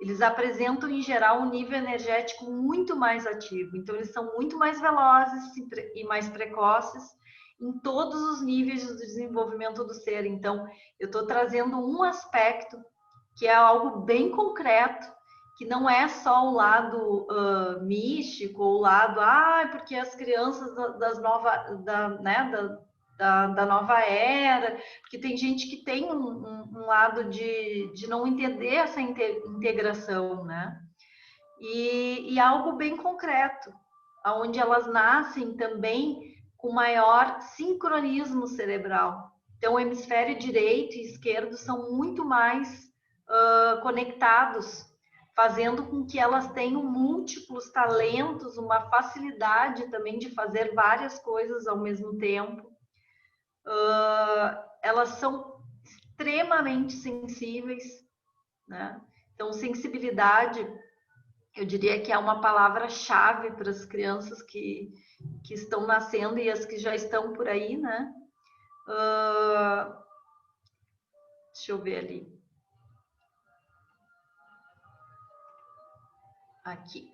Eles apresentam, em geral, um nível energético muito mais ativo. Então, eles são muito mais velozes e mais precoces em todos os níveis do desenvolvimento do ser. Então, eu estou trazendo um aspecto que é algo bem concreto, que não é só o lado místico, o lado, porque as crianças da nova era, porque tem gente que tem um lado de não entender essa integração, né? E algo bem concreto, onde elas nascem também com maior sincronismo cerebral. Então, o hemisfério direito e esquerdo são muito mais conectados, fazendo com que elas tenham múltiplos talentos, uma facilidade também de fazer várias coisas ao mesmo tempo. Elas são extremamente sensíveis, né? Então, sensibilidade, eu diria que é uma palavra-chave para as crianças que estão nascendo e as que já estão por aí, né? Deixa eu ver ali. Aqui.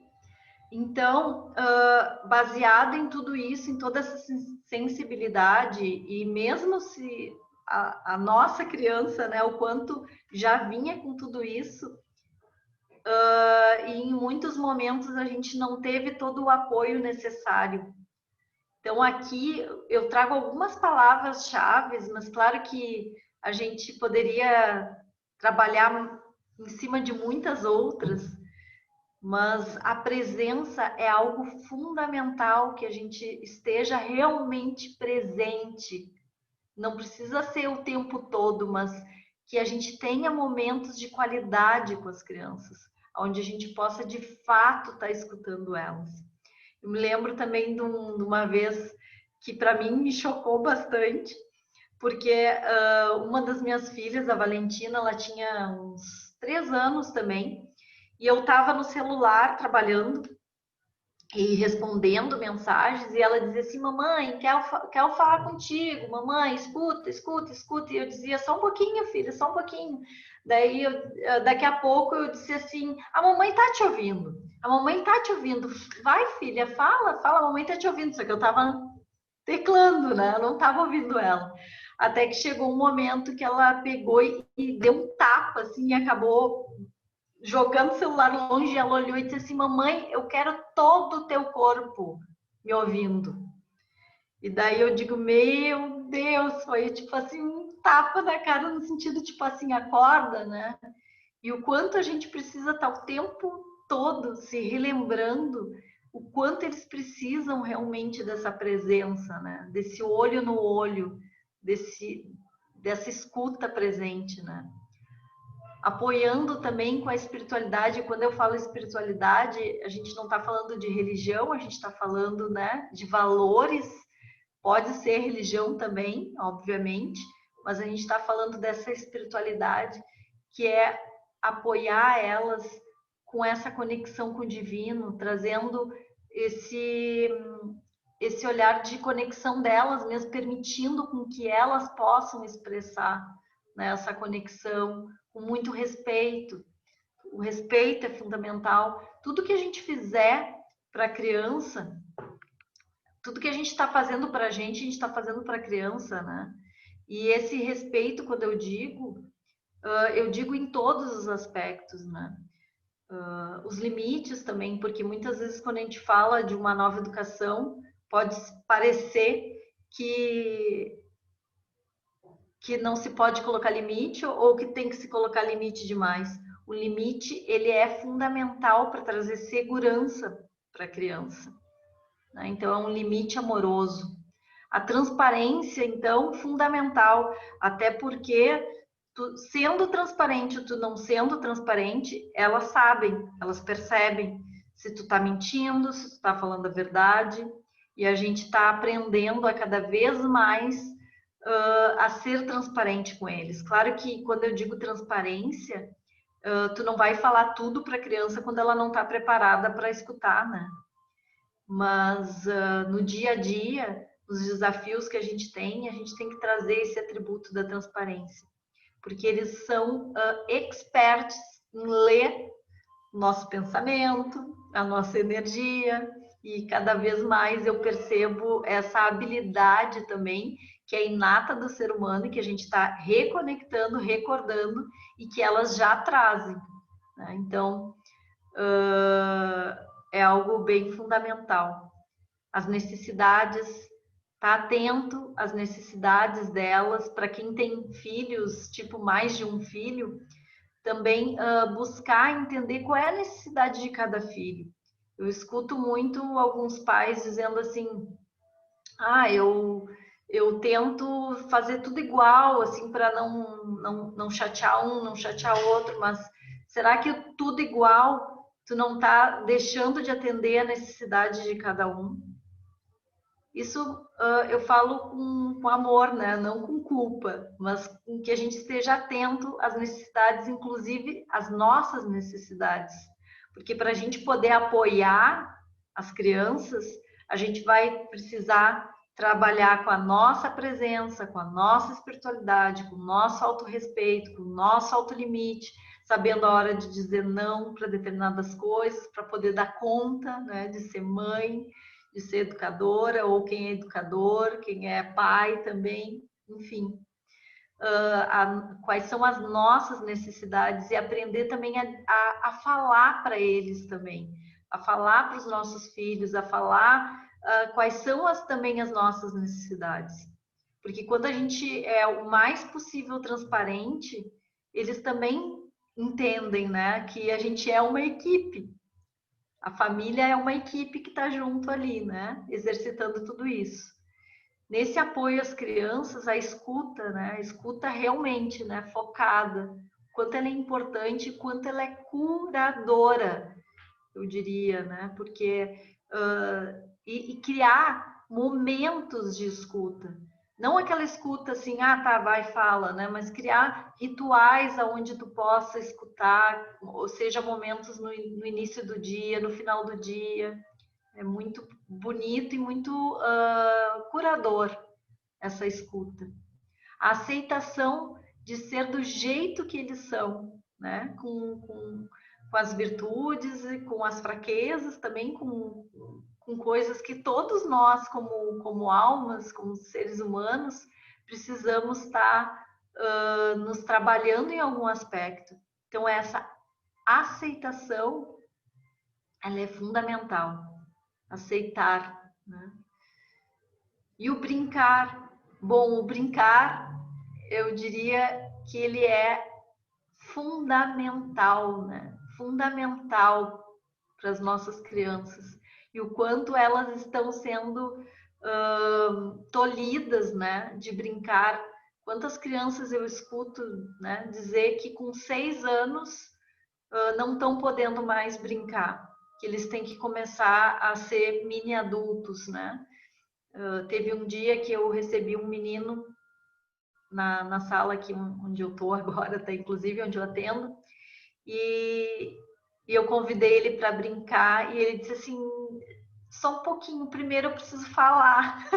Então, baseado em tudo isso, em toda essa sensibilidade, e mesmo se a nossa criança, né, o quanto já vinha com tudo isso, e em muitos momentos a gente não teve todo o apoio necessário. Então, aqui eu trago algumas palavras-chave, mas claro que a gente poderia trabalhar em cima de muitas outras, mas a presença é algo fundamental, que a gente esteja realmente presente. Não precisa ser o tempo todo, mas que a gente tenha momentos de qualidade com as crianças, onde a gente possa de fato estar escutando elas. Eu me lembro também de uma vez que para mim me chocou bastante, porque uma das minhas filhas, a Valentina, ela tinha uns 3 anos também, e eu estava no celular trabalhando, e respondendo mensagens, e ela dizia assim, mamãe, quero falar contigo, mamãe, escuta, escuta, escuta, e eu dizia, só um pouquinho, filha, só um pouquinho. Daí, daqui a pouco, eu disse assim, a mamãe tá te ouvindo, a mamãe tá te ouvindo, vai, filha, fala, fala, a mamãe tá te ouvindo, só que eu tava teclando, né, eu não tava ouvindo ela. Até que chegou um momento que ela pegou e deu um tapa, assim, e acabou jogando o celular longe, ela olhou e disse assim, mamãe, eu quero todo o teu corpo me ouvindo. E daí eu digo, meu Deus, foi tipo assim, um tapa na cara no sentido tipo assim, acorda, né? E o quanto a gente precisa estar o tempo todo se relembrando o quanto eles precisam realmente dessa presença, né? Desse olho no olho, dessa escuta presente, né? Apoiando também com a espiritualidade. Quando eu falo espiritualidade, a gente não está falando de religião, a gente está falando, né, de valores. Pode ser religião também, obviamente, mas a gente está falando dessa espiritualidade que é apoiar elas com essa conexão com o divino, trazendo esse esse olhar de conexão delas mesmo, permitindo com que elas possam expressar, né, essa conexão com muito respeito. O respeito é fundamental. Tudo que a gente fizer para a criança, tudo que a gente está fazendo para a gente está fazendo para a criança, né? E esse respeito, quando eu digo em todos os aspectos, né? Os limites também, porque muitas vezes quando a gente fala de uma nova educação, pode parecer que que não se pode colocar limite ou que tem que se colocar limite demais. O limite, ele é fundamental para trazer segurança para a criança, né? Então, é um limite amoroso. A transparência, então, fundamental, até porque tu sendo transparente ou tu não sendo transparente, elas sabem, elas percebem se tu tá mentindo, se tu tá falando a verdade, e a gente está aprendendo a cada vez mais a ser transparente com eles. Claro que quando eu digo transparência, tu não vai falar tudo para a criança quando ela não está preparada para escutar, né? Mas no dia a dia, nos desafios que a gente tem que trazer esse atributo da transparência, porque eles são experts em ler nosso pensamento, a nossa energia, e cada vez mais eu percebo essa habilidade também, que é inata do ser humano e que a gente está reconectando, recordando e que elas já trazem, né? Então, é algo bem fundamental. As necessidades, tá atento às necessidades delas, para quem tem filhos, tipo mais de um filho, também buscar entender qual é a necessidade de cada filho. Eu escuto muito alguns pais dizendo assim, eu tento fazer tudo igual, assim, para não chatear um, não chatear o outro, mas será que tudo igual, tu não está deixando de atender a necessidade de cada um? Isso eu falo com amor, né? Não com culpa, mas com que a gente esteja atento às necessidades, inclusive às nossas necessidades. Porque para a gente poder apoiar as crianças, a gente vai precisar trabalhar com a nossa presença, com a nossa espiritualidade, com o nosso autorrespeito, com o nosso autolimite, sabendo a hora de dizer não para determinadas coisas, para poder dar conta, né, de ser mãe, de ser educadora, ou quem é educador, quem é pai também, enfim. Quais são as nossas necessidades e aprender também a falar para eles também, a falar para os nossos filhos, a falar quais são também as nossas necessidades. Porque quando a gente é o mais possível transparente, eles também entendem, né, que a gente é uma equipe. A família é uma equipe que está junto ali, né? Exercitando tudo isso. Nesse apoio às crianças, a escuta, né? A escuta realmente, né? Focada. Quanto ela é importante, quanto ela é curadora, eu diria, né? Porque e criar momentos de escuta. Não aquela escuta assim, ah, tá, vai, fala, né? Mas criar rituais aonde tu possa escutar, ou seja, momentos no início do dia, no final do dia, É muito bonito e muito curador essa escuta. A aceitação de ser do jeito que eles são, né? Com as virtudes e com as fraquezas, também com coisas que todos nós, como almas, como seres humanos, precisamos estar nos trabalhando em algum aspecto. Então, essa aceitação, ela é fundamental. Aceitar, né? E o brincar, bom, o brincar, eu diria que ele é fundamental, né? Fundamental para as nossas crianças. E o quanto elas estão sendo tolhidas, né? De brincar. Quantas crianças eu escuto, né, dizer que com 6 anos não estão podendo mais brincar, que eles têm que começar a ser mini adultos, né? Teve um dia que eu recebi um menino na sala aqui onde eu estou agora, até inclusive onde eu atendo, e eu convidei ele para brincar e ele disse assim, só um pouquinho, primeiro eu preciso falar.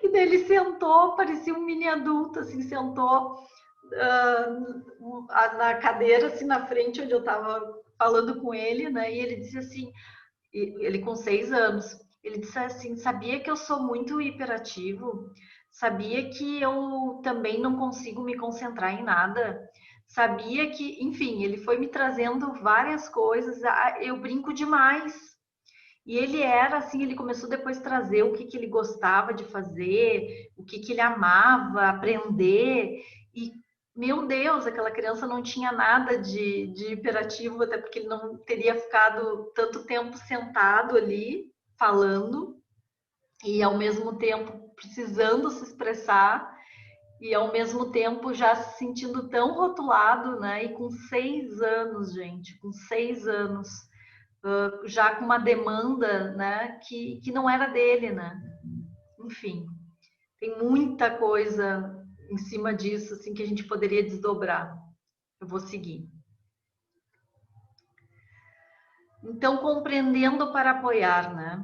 E daí ele sentou, parecia um mini adulto, assim, sentou na cadeira, assim, na frente onde eu estava falando com ele, né? E ele disse assim, ele com 6 anos, ele disse assim, sabia que eu sou muito hiperativo? Sabia que eu também não consigo me concentrar em nada? Sabia que, enfim, ele foi me trazendo várias coisas, eu brinco demais. E ele era assim, ele começou depois a trazer o que ele gostava de fazer, o que ele amava aprender. E, meu Deus, aquela criança não tinha nada de hiperativo, até porque ele não teria ficado tanto tempo sentado ali, falando, e ao mesmo tempo precisando se expressar, e ao mesmo tempo já se sentindo tão rotulado, né? E com 6 anos, gente, com 6 anos já com uma demanda, né, que não era dele, né? Enfim, tem muita coisa em cima disso, assim, que a gente poderia desdobrar. Eu vou seguir. Então, compreendendo para apoiar, né?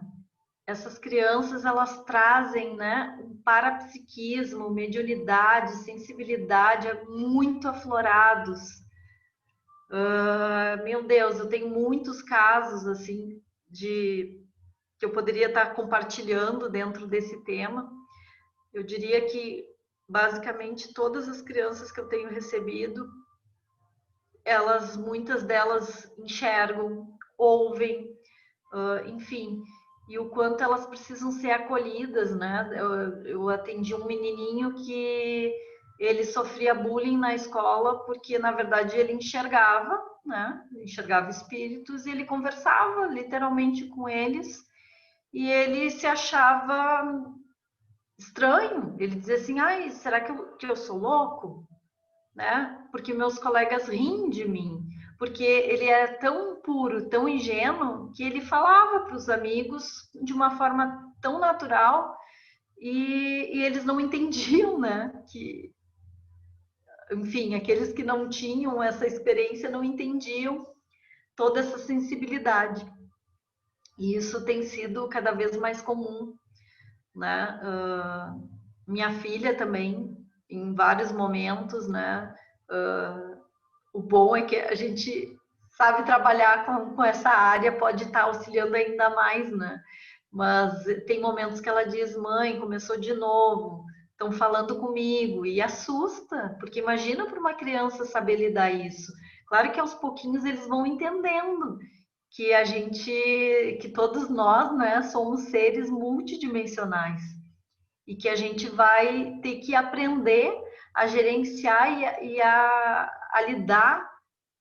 Essas crianças, elas trazem, né, um parapsiquismo, mediunidade, sensibilidade muito aflorados. Meu Deus, eu tenho muitos casos, assim, que eu poderia estar compartilhando dentro desse tema. Eu diria que basicamente todas as crianças que eu tenho recebido, muitas delas enxergam, ouvem, enfim, e o quanto elas precisam ser acolhidas, né? Eu atendi um menininho que ele sofria bullying na escola porque na verdade ele enxergava, né? Enxergava espíritos e ele conversava literalmente com eles e ele se achava estranho. Ele dizia assim, ai, será que eu sou louco? Né? Porque meus colegas riem de mim. Porque ele era tão puro, tão ingênuo, que ele falava para os amigos de uma forma tão natural e eles não entendiam, né? Que, enfim, aqueles que não tinham essa experiência não entendiam toda essa sensibilidade. E isso tem sido cada vez mais comum, né? Minha filha também, em vários momentos, né? O bom é que a gente sabe trabalhar com essa área, pode estar auxiliando ainda mais, né? Mas tem momentos que ela diz, mãe, começou de novo, estão falando comigo, e assusta, porque imagina para uma criança saber lidar isso. Claro que aos pouquinhos eles vão entendendo que que todos nós, né, somos seres multidimensionais e que a gente vai ter que aprender a gerenciar a lidar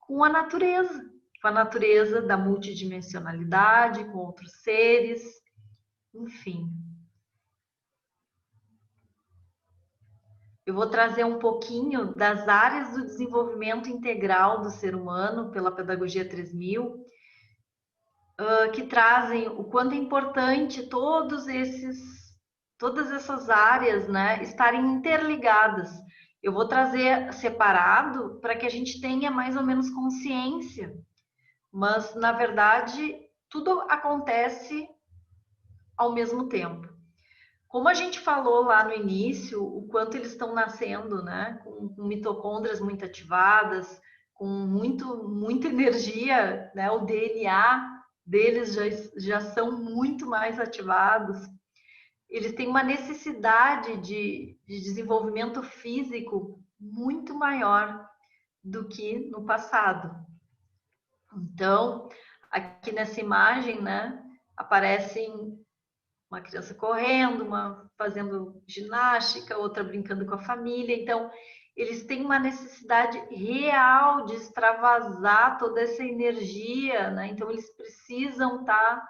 com a natureza da multidimensionalidade, com outros seres, enfim. Eu vou trazer um pouquinho das áreas do desenvolvimento integral do ser humano pela Pedagogia 3000, que trazem o quanto é importante todas essas áreas, né, estarem interligadas. Eu vou trazer separado para que a gente tenha mais ou menos consciência, mas na verdade tudo acontece ao mesmo tempo. Como a gente falou lá no início, o quanto eles estão nascendo, né, com mitocôndrias muito ativadas, com muita energia, né, o DNA deles já são muito mais ativados. Eles têm uma necessidade de desenvolvimento físico muito maior do que no passado. Então, aqui nessa imagem, né, aparecem uma criança correndo, uma fazendo ginástica, outra brincando com a família. Então, eles têm uma necessidade real de extravasar toda essa energia, né? Então, eles precisam estar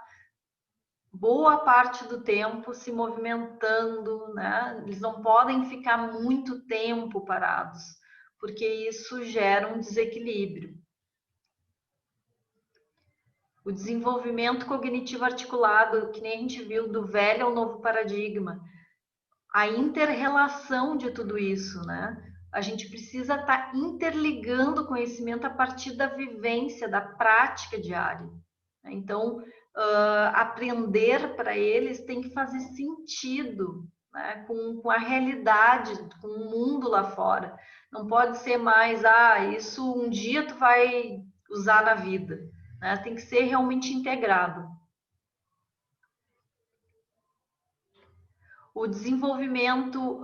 boa parte do tempo se movimentando, né? Eles não podem ficar muito tempo parados, porque isso gera um desequilíbrio. O desenvolvimento cognitivo articulado, que nem a gente viu, do velho ao novo paradigma, a inter-relação de tudo isso, né? A gente precisa estar interligando o conhecimento a partir da vivência, da prática diária. Então, aprender para eles tem que fazer sentido, né? com a realidade, com o mundo lá fora. Não pode ser mais, isso um dia tu vai usar na vida. Né? Tem que ser realmente integrado. O desenvolvimento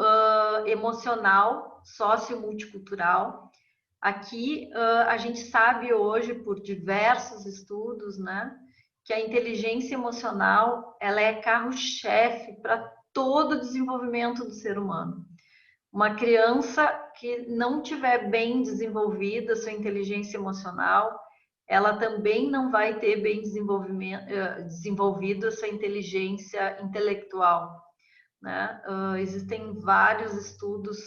emocional, sócio-multicultural. Aqui a gente sabe hoje, por diversos estudos, né, que a inteligência emocional ela é carro-chefe para todo o desenvolvimento do ser humano. Uma criança que não tiver bem desenvolvida sua inteligência emocional, ela também não vai ter bem desenvolvido a sua inteligência intelectual. Né? Existem vários estudos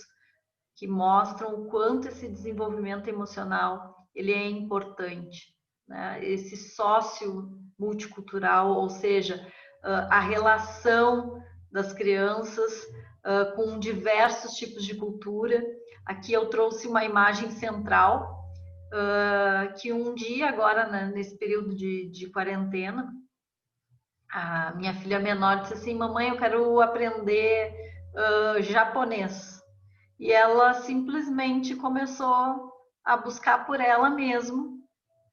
que mostram o quanto esse desenvolvimento emocional ele é importante. Né? Esse sócio multicultural, ou seja, a relação das crianças com diversos tipos de cultura. Aqui eu trouxe uma imagem central, que um dia agora, né, nesse período de quarentena, a minha filha menor disse assim, mamãe, eu quero aprender japonês. E ela simplesmente começou a buscar por ela mesma,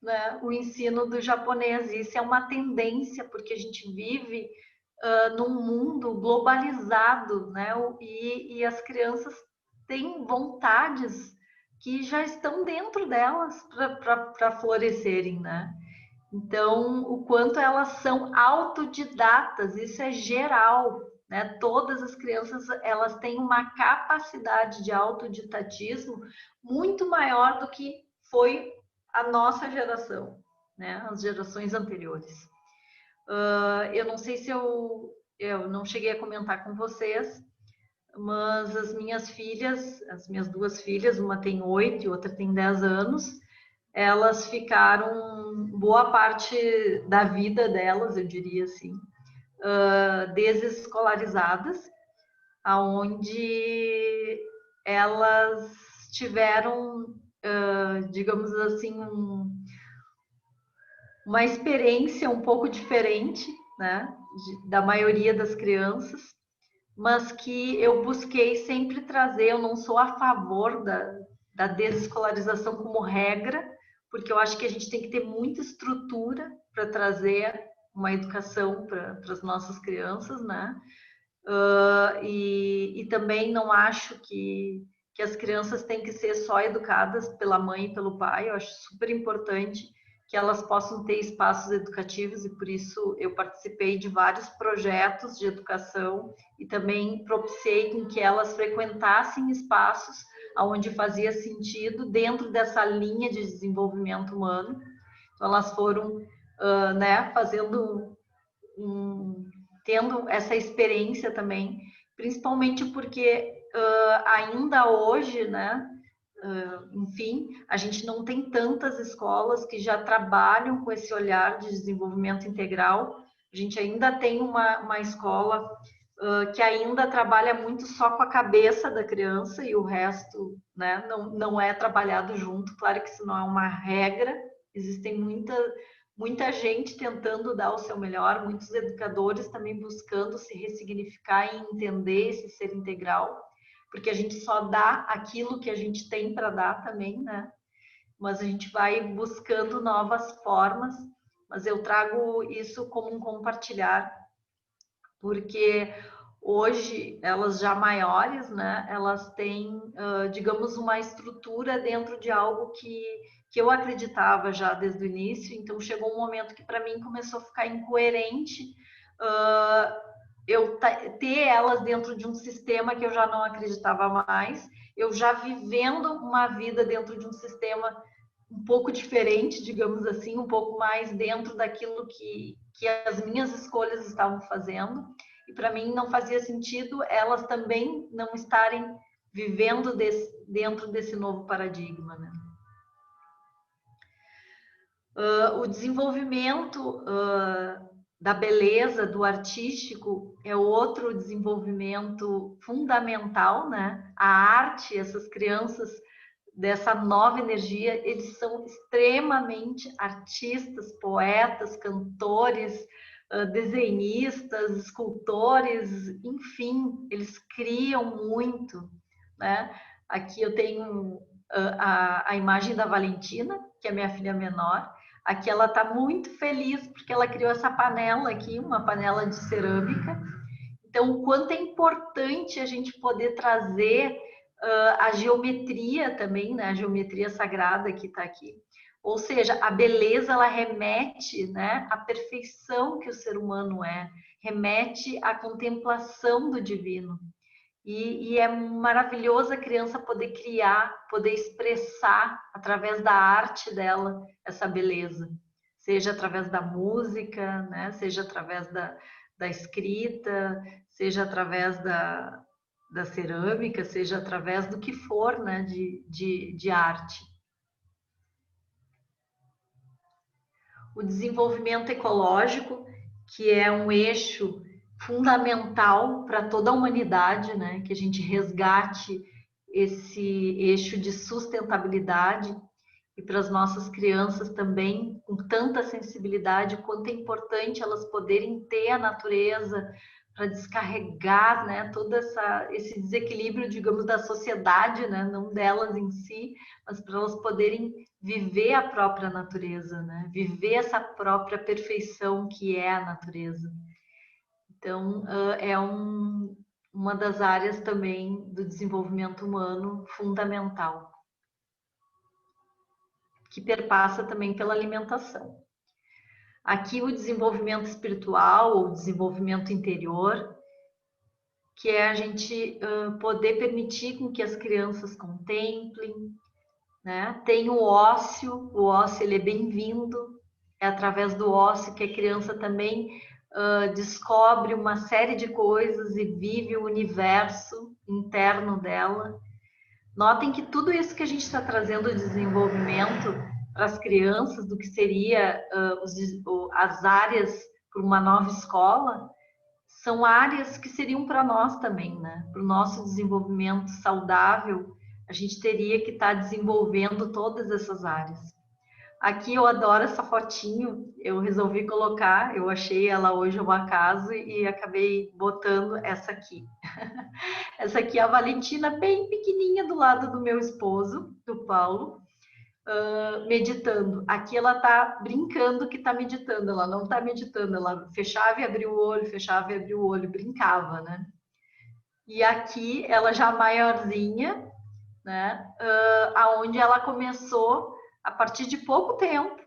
né, o ensino do japonês. Isso é uma tendência, porque a gente vive num mundo globalizado, né, e as crianças têm vontades que já estão dentro delas para florescerem, né? Então, o quanto elas são autodidatas, isso é geral, né? Todas as crianças, elas têm uma capacidade de autodidatismo muito maior do que foi a nossa geração, né? As gerações anteriores. Eu não sei se eu não cheguei a comentar com vocês, mas as minhas duas filhas, uma tem 8 e outra tem 10 anos, elas ficaram boa parte da vida delas, eu diria assim, desescolarizadas, aonde elas tiveram, digamos assim, uma experiência um pouco diferente, né, da maioria das crianças, mas que eu busquei sempre trazer. Eu não sou a favor da desescolarização como regra, porque eu acho que a gente tem que ter muita estrutura para trazer uma educação para as nossas crianças, né? E também não acho que as crianças têm que ser só educadas pela mãe e pelo pai. Eu acho super importante que elas possam ter espaços educativos, e por isso eu participei de vários projetos de educação e também propiciei com que elas frequentassem espaços onde fazia sentido dentro dessa linha de desenvolvimento humano. Então elas foram, né, tendo essa experiência também, principalmente porque ainda hoje, né, enfim, a gente não tem tantas escolas que já trabalham com esse olhar de desenvolvimento integral. A gente ainda tem uma escola que ainda trabalha muito só com a cabeça da criança e o resto, né, não é trabalhado junto. Claro que isso não é uma regra, existem muita gente tentando dar o seu melhor, muitos educadores também buscando se ressignificar e entender esse ser integral, porque a gente só dá aquilo que a gente tem para dar também, né? Mas a gente vai buscando novas formas, mas eu trago isso como um compartilhar, porque hoje elas já maiores, né, elas têm, digamos, uma estrutura dentro de algo que eu acreditava já desde o início, então chegou um momento que para mim começou a ficar incoerente eu ter elas dentro de um sistema que eu já não acreditava mais, eu já vivendo uma vida dentro de um sistema um pouco diferente, digamos assim, um pouco mais dentro daquilo que as minhas escolhas estavam fazendo. E para mim não fazia sentido elas também não estarem vivendo dentro desse novo paradigma, né? O desenvolvimento da beleza, do artístico, é outro desenvolvimento fundamental, né? A arte, essas crianças dessa nova energia, eles são extremamente artistas, poetas, cantores, desenhistas, escultores, enfim, eles criam muito, né? Aqui eu tenho a imagem da Valentina, que é minha filha menor. Aqui ela está muito feliz porque ela criou essa panela aqui, uma panela de cerâmica. Então, o quanto é importante a gente poder trazer a geometria também, né? A geometria sagrada que está aqui. Ou seja, a beleza, ela remete, né, à perfeição que o ser humano é, remete à contemplação do divino. E é maravilhoso a criança poder criar, poder expressar através da arte dela essa beleza, seja através da música, né? Seja através da escrita, seja através da cerâmica, seja através do que for, né? De arte. O desenvolvimento ecológico, que é um eixo fundamental para toda a humanidade, né? Que a gente resgate esse eixo de sustentabilidade e para as nossas crianças também, com tanta sensibilidade, quanto é importante elas poderem ter a natureza para descarregar, né, todo esse desequilíbrio, digamos, da sociedade, né, não delas em si, mas para elas poderem viver a própria natureza, né, viver essa própria perfeição que é a natureza. Então, é uma das áreas também do desenvolvimento humano fundamental, que perpassa também pela alimentação. Aqui o desenvolvimento espiritual ou desenvolvimento interior, que é a gente poder permitir com que as crianças contemplem, né? Tem o ócio ele é bem-vindo, é através do ócio que a criança também descobre uma série de coisas e vive o universo interno dela. Notem que tudo isso que a gente está trazendo de desenvolvimento para as crianças, do que seria as áreas para uma nova escola, são áreas que seriam para nós também, né? Para o nosso desenvolvimento saudável, a gente teria que estar desenvolvendo todas essas áreas. Aqui eu adoro essa fotinho, eu resolvi colocar, eu achei ela hoje ao acaso e acabei botando essa aqui. Essa aqui é a Valentina, bem pequenininha, do lado do meu esposo, do Paulo, meditando. Aqui ela tá brincando que tá meditando, ela não tá meditando, ela fechava e abria o olho, fechava e abria o olho, brincava, né? E aqui ela já maiorzinha, né? Aonde ela começou a partir de pouco tempo,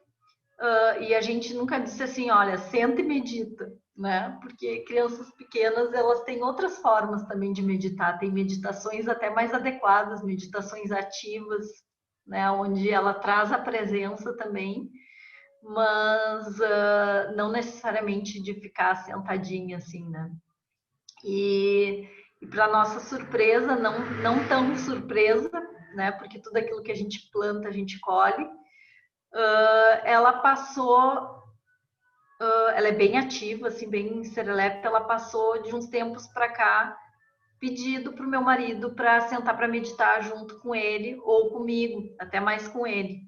e a gente nunca disse assim, olha, senta e medita, né? Porque crianças pequenas, elas têm outras formas também de meditar, tem meditações até mais adequadas, meditações ativas, né? Onde ela traz a presença também, mas não necessariamente de ficar sentadinha assim, né? E para nossa surpresa, não tão surpresa, né? Porque tudo aquilo que a gente planta, a gente colhe. Ela passou, ela é bem ativa, assim, bem serelepe, ela passou de uns tempos para cá pedido para o meu marido para sentar para meditar junto com ele ou comigo, até mais com ele.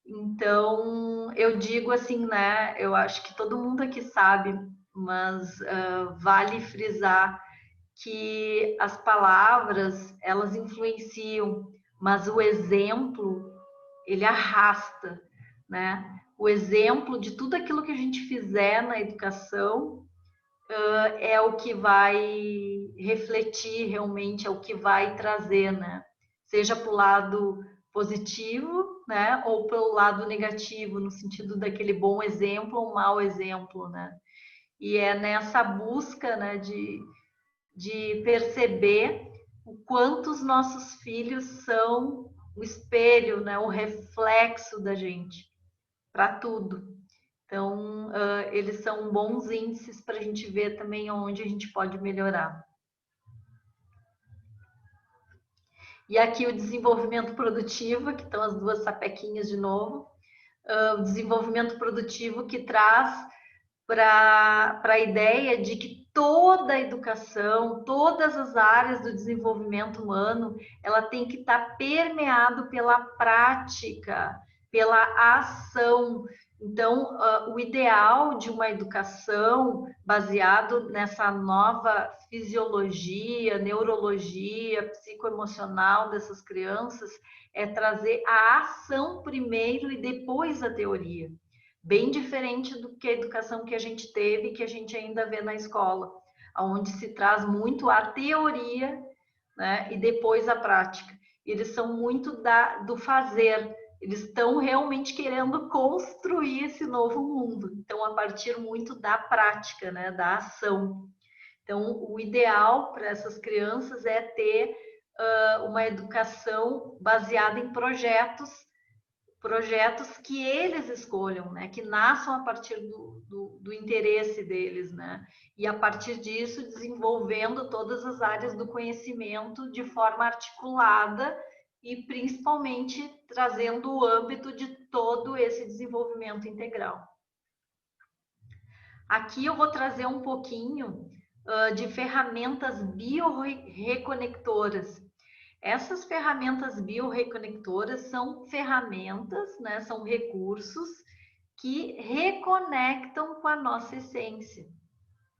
Então, eu digo assim, né? Eu acho que todo mundo aqui sabe, mas vale frisar que as palavras, elas influenciam, mas o exemplo, ele arrasta, né? O exemplo de tudo aquilo que a gente fizer na educação é o que vai refletir realmente, é o que vai trazer, né? Seja para o lado positivo, né? Ou pelo lado negativo, no sentido daquele bom exemplo ou mau exemplo, né? E é nessa busca, né, de perceber o quanto os nossos filhos são o espelho, né, o reflexo da gente para tudo. Então, eles são bons índices para a gente ver também onde a gente pode melhorar. E aqui o desenvolvimento produtivo, que estão as duas sapequinhas de novo, o desenvolvimento produtivo que traz para a ideia de que toda a educação, todas as áreas do desenvolvimento humano, ela tem que estar permeado pela prática, pela ação. Então, o ideal de uma educação baseado nessa nova fisiologia, neurologia, psicoemocional dessas crianças é trazer a ação primeiro e depois a teoria. Bem diferente do que a educação que a gente teve, que a gente ainda vê na escola, onde se traz muito a teoria, né, e depois a prática. Eles são muito do fazer, eles estão realmente querendo construir esse novo mundo. Então, a partir muito da prática, né, da ação. Então, o ideal para essas crianças é ter uma educação baseada em projetos que eles escolham, né? Que nasçam a partir do interesse deles, né? E a partir disso desenvolvendo todas as áreas do conhecimento de forma articulada e principalmente trazendo o âmbito de todo esse desenvolvimento integral. Aqui eu vou trazer um pouquinho de ferramentas biorreconectoras. Essas ferramentas biorreconectoras são ferramentas, né, são recursos que reconectam com a nossa essência,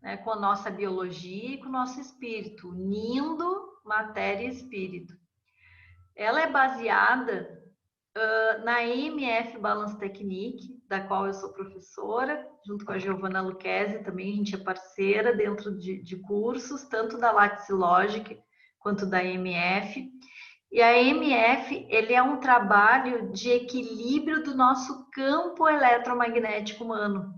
né, com a nossa biologia e com o nosso espírito, unindo matéria e espírito. Ela é baseada na EMF Balance Technique, da qual eu sou professora, junto com a Giovanna Lucchesi, também a gente é parceira dentro de cursos, tanto da Lattes Logic quanto da EMF. E a EMF, ele é um trabalho de equilíbrio do nosso campo eletromagnético humano,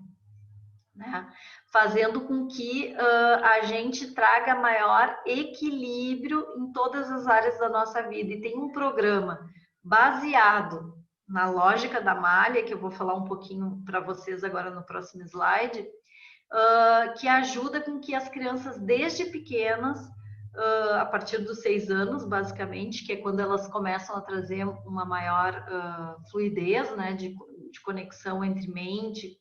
né? Fazendo com que a gente traga maior equilíbrio em todas as áreas da nossa vida. E tem um programa baseado na lógica da malha, que eu vou falar um pouquinho para vocês agora no próximo slide, que ajuda com que as crianças desde pequenas, a partir dos 6 anos, basicamente, que é quando elas começam a trazer uma maior fluidez, né, de conexão entre mente,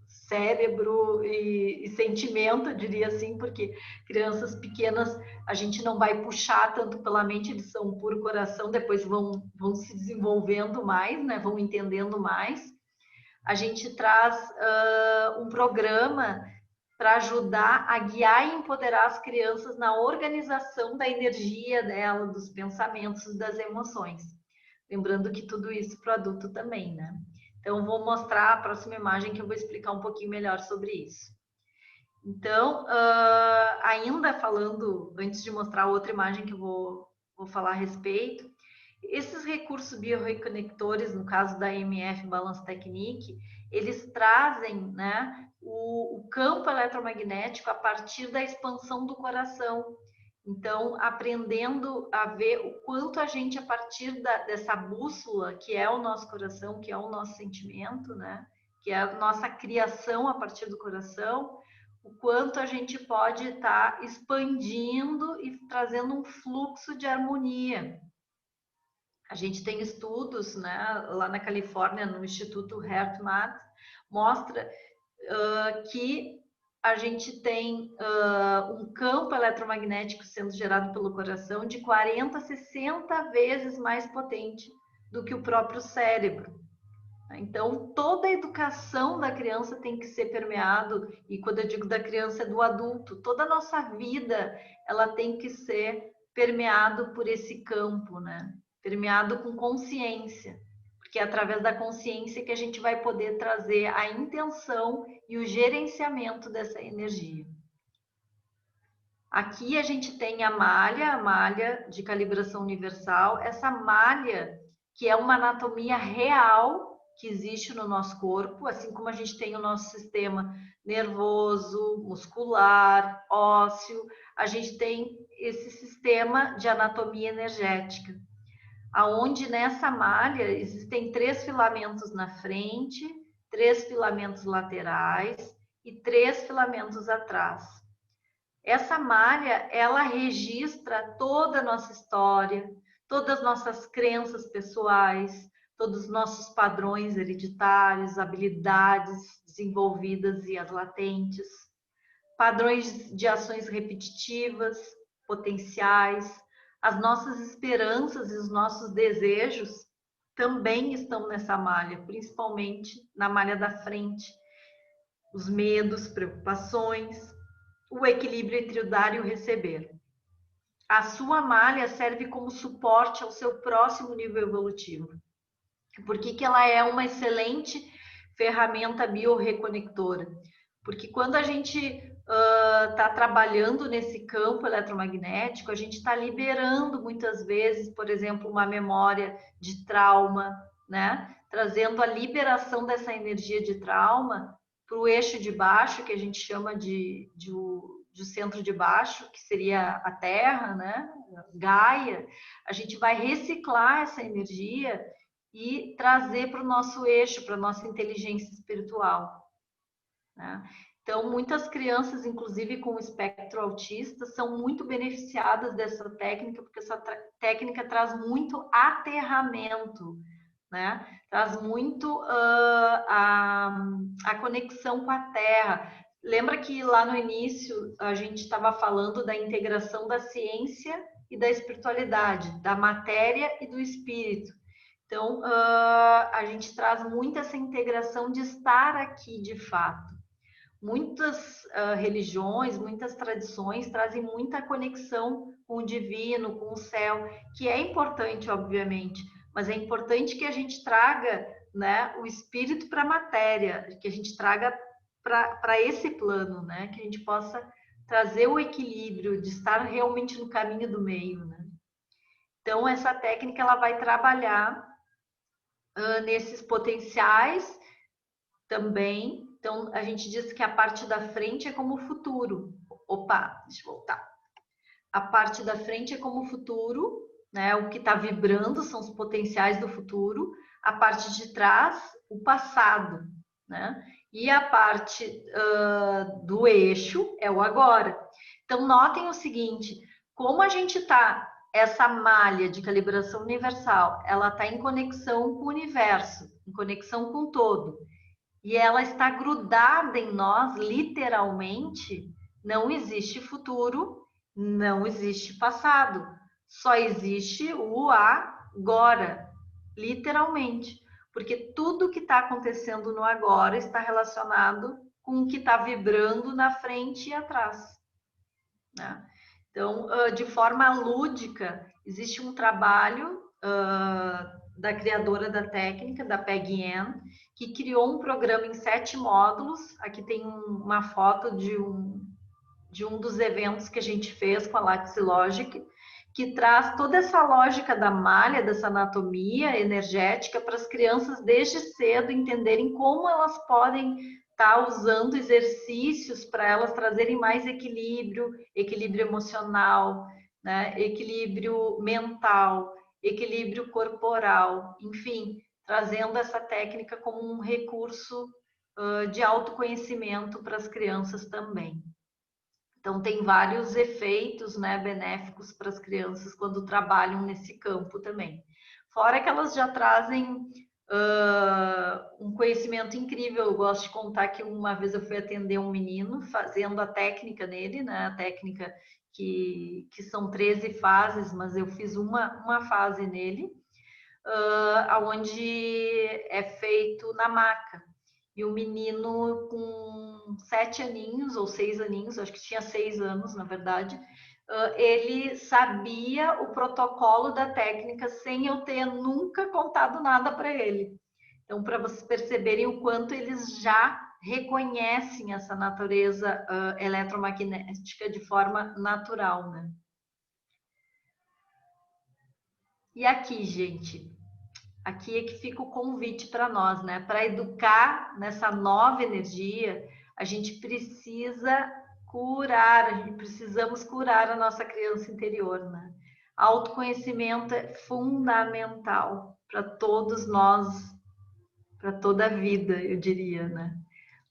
cérebro e sentimento, eu diria assim, porque crianças pequenas a gente não vai puxar tanto pela mente, eles são puro coração, depois vão se desenvolvendo mais, né, vão entendendo mais. A gente traz um programa para ajudar a guiar e empoderar as crianças na organização da energia dela, dos pensamentos, das emoções. Lembrando que tudo isso para o adulto também, né? Então, vou mostrar a próxima imagem que eu vou explicar um pouquinho melhor sobre isso. Então, ainda falando, antes de mostrar outra imagem que eu vou falar a respeito, esses recursos biorreconectores, no caso da EMF Balance Technique, eles trazem, né, o campo eletromagnético a partir da expansão do coração. Então, aprendendo a ver o quanto a gente, a partir dessa bússola, que é o nosso coração, que é o nosso sentimento, né, que é a nossa criação a partir do coração, o quanto a gente pode estar expandindo e trazendo um fluxo de harmonia. A gente tem estudos, né, lá na Califórnia, no Instituto HeartMath, mostra que a gente tem um campo eletromagnético sendo gerado pelo coração de 40 a 60 vezes mais potente do que o próprio cérebro. Então, toda a educação da criança tem que ser permeado, e quando eu digo da criança, é do adulto, toda a nossa vida, ela tem que ser permeado por esse campo, né? Permeado com consciência, porque é através da consciência que a gente vai poder trazer a intenção e o gerenciamento dessa energia. Aqui a gente tem a malha de calibração universal, essa malha que é uma anatomia real que existe no nosso corpo, assim como a gente tem o nosso sistema nervoso, muscular, ósseo, a gente tem esse sistema de anatomia energética, aonde nessa malha existem 3 filamentos na frente, 3 filamentos laterais e 3 filamentos atrás. Essa malha, ela registra toda a nossa história, todas as nossas crenças pessoais, todos os nossos padrões hereditários, habilidades desenvolvidas e as latentes, padrões de ações repetitivas, potenciais, as nossas esperanças e os nossos desejos também estão nessa malha, principalmente na malha da frente, os medos, preocupações, o equilíbrio entre o dar e o receber. A sua malha serve como suporte ao seu próximo nível evolutivo. Por que ela é uma excelente ferramenta biorreconectora? Porque quando a gente está trabalhando nesse campo eletromagnético, a gente está liberando muitas vezes, por exemplo, uma memória de trauma, né? Trazendo a liberação dessa energia de trauma para o eixo de baixo, que a gente chama de centro de baixo, que seria a Terra, né? Gaia. A gente vai reciclar essa energia e trazer para o nosso eixo, para a nossa inteligência espiritual, né? Então, muitas crianças, inclusive com espectro autista, são muito beneficiadas dessa técnica, porque essa técnica traz muito aterramento, né? Traz muito a conexão com a Terra. Lembra que lá no início a gente estava falando da integração da ciência e da espiritualidade, da matéria e do espírito. Então, a gente traz muito essa integração de estar aqui de fato. Muitas religiões, muitas tradições trazem muita conexão com o divino, com o céu, que é importante, obviamente, mas é importante que a gente traga, né, o espírito para a matéria, que a gente traga para esse plano, né, que a gente possa trazer o equilíbrio de estar realmente no caminho do meio, né? Então, essa técnica ela vai trabalhar nesses potenciais também. Então, a gente diz que a parte da frente é como o futuro. Opa, deixa eu voltar. A parte da frente é como o futuro, né? O que está vibrando são os potenciais do futuro. A parte de trás, o passado, né? E a parte do eixo é o agora. Então, notem o seguinte, como a gente está, essa malha de calibração universal, ela está em conexão com o universo, em conexão com o todo, e ela está grudada em nós, literalmente, não existe futuro, não existe passado, só existe o agora, literalmente, porque tudo que está acontecendo no agora está relacionado com o que está vibrando na frente e atrás, né? Então, de forma lúdica, existe um trabalho da criadora da técnica, da Peggy Ann, que criou um programa em 7 módulos. Aqui tem uma foto de um dos eventos que a gente fez com a Laxilogic, que traz toda essa lógica da malha, dessa anatomia energética para as crianças desde cedo entenderem como elas podem estar usando exercícios para elas trazerem mais equilíbrio, equilíbrio emocional, né? Equilíbrio mental, equilíbrio corporal, enfim, trazendo essa técnica como um recurso de autoconhecimento para as crianças também. Então, tem vários efeitos, né, benéficos para as crianças quando trabalham nesse campo também. Fora que elas já trazem um conhecimento incrível. Eu gosto de contar que uma vez eu fui atender um menino fazendo a técnica nele, né, a técnica que são 13 fases, mas eu fiz uma fase nele, onde é feito na maca. E o menino com 7 aninhos ou 6 aninhos, acho que tinha 6 anos, na verdade, ele sabia o protocolo da técnica sem eu ter nunca contado nada para ele. Então, para vocês perceberem o quanto eles já reconhecem essa natureza eletromagnética de forma natural, né? E aqui, gente, aqui é que fica o convite para nós, né? Para educar nessa nova energia, a gente precisa precisamos curar a nossa criança interior, né? Autoconhecimento é fundamental para todos nós, para toda a vida, eu diria, né?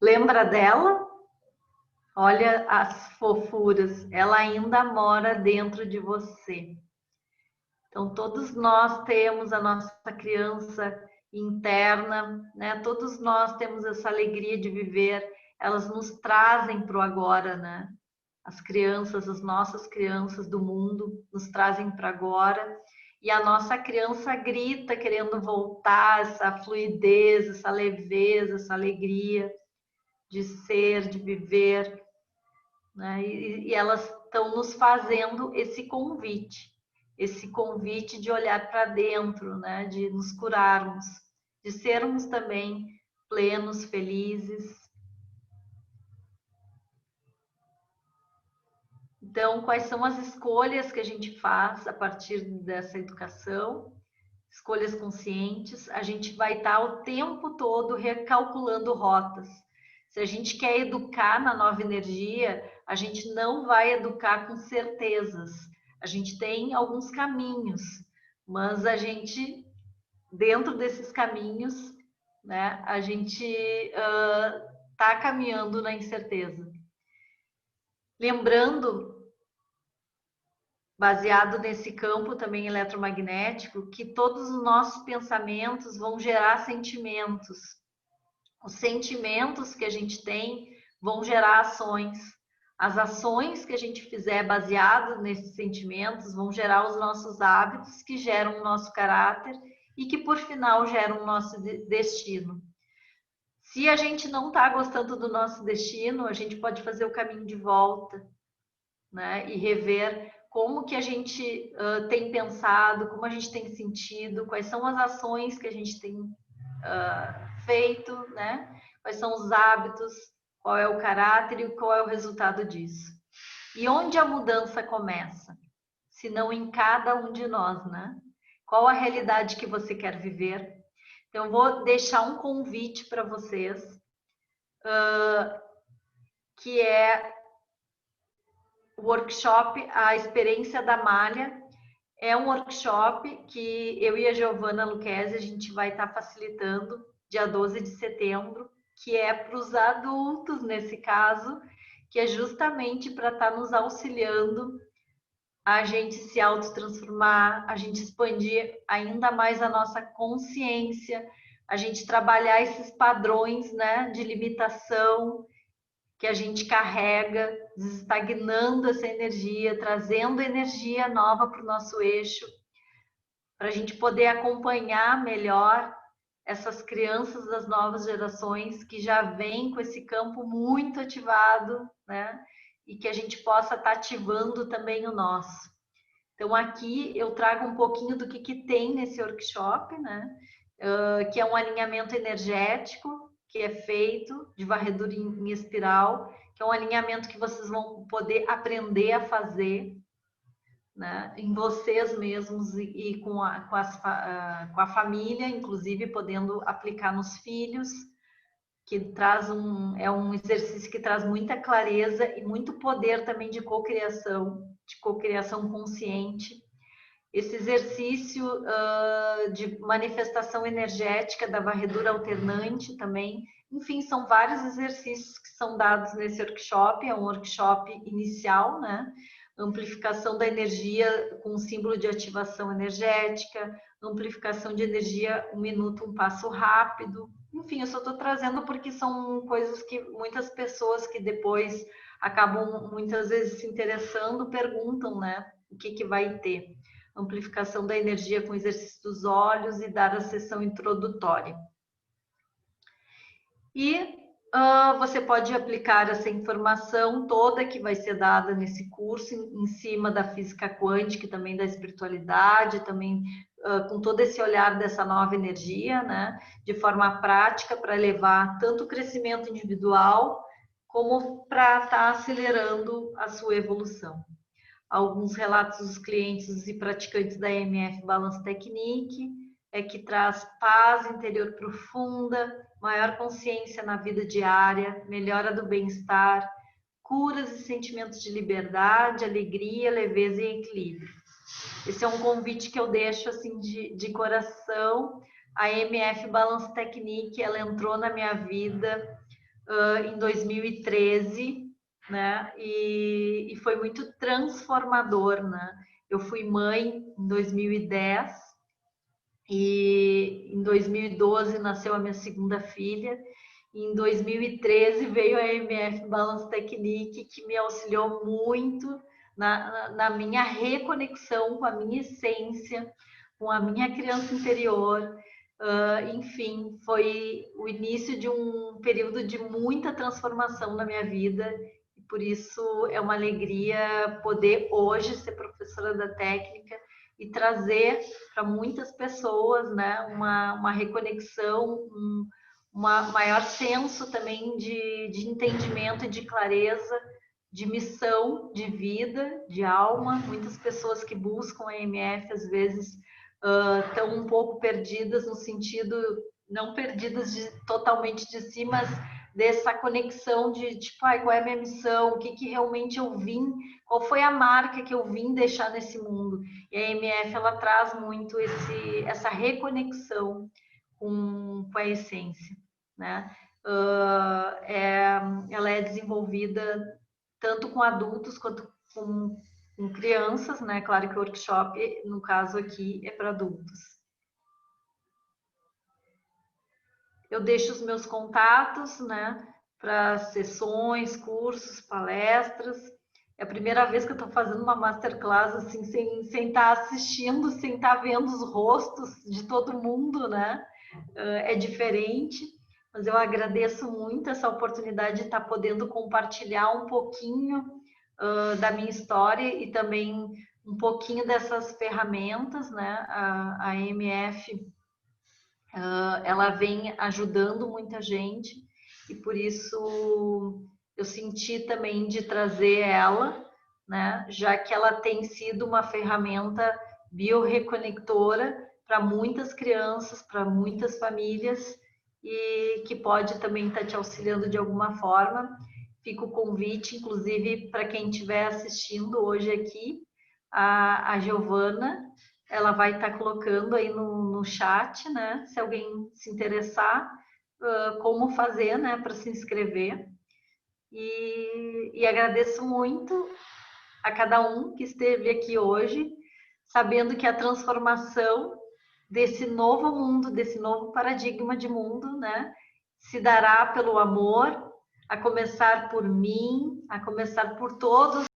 Lembra dela? Olha as fofuras, ela ainda mora dentro de você. Então, todos nós temos a nossa criança interna, né? Todos nós temos essa alegria de viver, elas nos trazem para o agora, né? As crianças, as nossas crianças do mundo, nos trazem para agora. E a nossa criança grita querendo voltar, essa fluidez, essa leveza, essa alegria de ser, de viver, né? E elas estão nos fazendo esse convite de olhar para dentro, né? De nos curarmos, de sermos também plenos, felizes. Então, quais são as escolhas que a gente faz a partir dessa educação? Escolhas conscientes. A gente vai estar o tempo todo recalculando rotas. Se a gente quer educar na nova energia, a gente não vai educar com certezas. A gente tem alguns caminhos, mas a gente, dentro desses caminhos, né, a gente está caminhando na incerteza. Lembrando, baseado nesse campo também eletromagnético, que todos os nossos pensamentos vão gerar sentimentos. Os sentimentos que a gente tem vão gerar ações. As ações que a gente fizer baseado nesses sentimentos vão gerar os nossos hábitos, que geram o nosso caráter e que, por final, geram o nosso destino. Se a gente não está gostando do nosso destino, a gente pode fazer o caminho de volta, né? E rever como que a gente tem pensado, como a gente tem sentido, quais são as ações que a gente tem feito, né? Quais são os hábitos, qual é o caráter e qual é o resultado disso. E onde a mudança começa? Se não em cada um de nós, né? Qual a realidade que você quer viver? Então, eu vou deixar um convite para vocês, que é o workshop A Experiência da Malha. É um workshop que eu e a Giovana Luquezzi, a gente vai estar facilitando dia 12 de setembro, que é para os adultos, nesse caso, que é justamente para estar nos auxiliando a gente se autotransformar, a gente expandir ainda mais a nossa consciência, a gente trabalhar esses padrões, né, de limitação que a gente carrega, desestagnando essa energia, trazendo energia nova para o nosso eixo, para a gente poder acompanhar melhor essas crianças das novas gerações que já vêm com esse campo muito ativado, né? E que a gente possa estar ativando também o nosso. Então, aqui eu trago um pouquinho do que tem nesse workshop, né? Que é um alinhamento energético, que é feito de varredura em espiral, que é um alinhamento que vocês vão poder aprender a fazer, né, em vocês mesmos e com a família, inclusive podendo aplicar nos filhos, que é um exercício que traz muita clareza e muito poder também de cocriação consciente. Esse exercício de manifestação energética da varredura alternante também. Enfim, são vários exercícios que são dados nesse workshop. É um workshop inicial, né? Amplificação da energia com símbolo de ativação energética, amplificação de energia 1 minuto, 1 passo rápido. Enfim, eu só estou trazendo porque são coisas que muitas pessoas que depois acabam muitas vezes se interessando perguntam, né? O que vai ter? Amplificação da energia com exercício dos olhos e dar a sessão introdutória. E você pode aplicar essa informação toda que vai ser dada nesse curso em cima da física quântica e também da espiritualidade, também com todo esse olhar dessa nova energia, né, de forma prática para levar tanto o crescimento individual como para estar acelerando a sua evolução. Alguns relatos dos clientes e praticantes da EMF Balance Technique é que traz paz interior profunda, maior consciência na vida diária, melhora do bem-estar, curas e sentimentos de liberdade, alegria, leveza e equilíbrio. Esse é um convite que eu deixo assim de coração. A EMF Balance Technique, ela entrou na minha vida em 2013, né? E foi muito transformador, né? Eu fui mãe em 2010 e em 2012 nasceu a minha segunda filha. E em 2013 veio a MF Balance Technique, que me auxiliou muito na minha reconexão com a minha essência, com a minha criança interior. Enfim, foi o início de um período de muita transformação na minha vida. E por isso é uma alegria poder hoje ser professora da técnica e trazer para muitas pessoas, né, uma reconexão, maior senso também de entendimento e de clareza, de missão, de vida, de alma. Muitas pessoas que buscam a EMF, às vezes, estão um pouco perdidas no sentido, não perdidas totalmente de si, mas dessa conexão de, tipo, qual é a minha missão, o que realmente eu vim, qual foi a marca que eu vim deixar nesse mundo. E a EMF, ela traz muito essa reconexão com a essência, né? Ela é desenvolvida tanto com adultos quanto com crianças, né? Claro que o workshop, no caso aqui, é para adultos. Eu deixo os meus contatos, né? Para sessões, cursos, palestras. É a primeira vez que eu estou fazendo uma masterclass assim, sem estar assistindo, sem estar vendo os rostos de todo mundo, né? É diferente, mas eu agradeço muito essa oportunidade de estar podendo compartilhar um pouquinho da minha história e também um pouquinho dessas ferramentas, né? A MF, ela vem ajudando muita gente e por isso eu senti também de trazer ela, né? Já que ela tem sido uma ferramenta biorreconectora para muitas crianças, para muitas famílias e que pode também estar te auxiliando de alguma forma. Fica o convite, inclusive, para quem estiver assistindo hoje aqui, a Giovana, ela vai estar colocando aí no chat, né? Se alguém se interessar, como fazer, né, para se inscrever. E agradeço muito a cada um que esteve aqui hoje, sabendo que a transformação desse novo mundo, desse novo paradigma de mundo, né, se dará pelo amor, a começar por mim, a começar por todos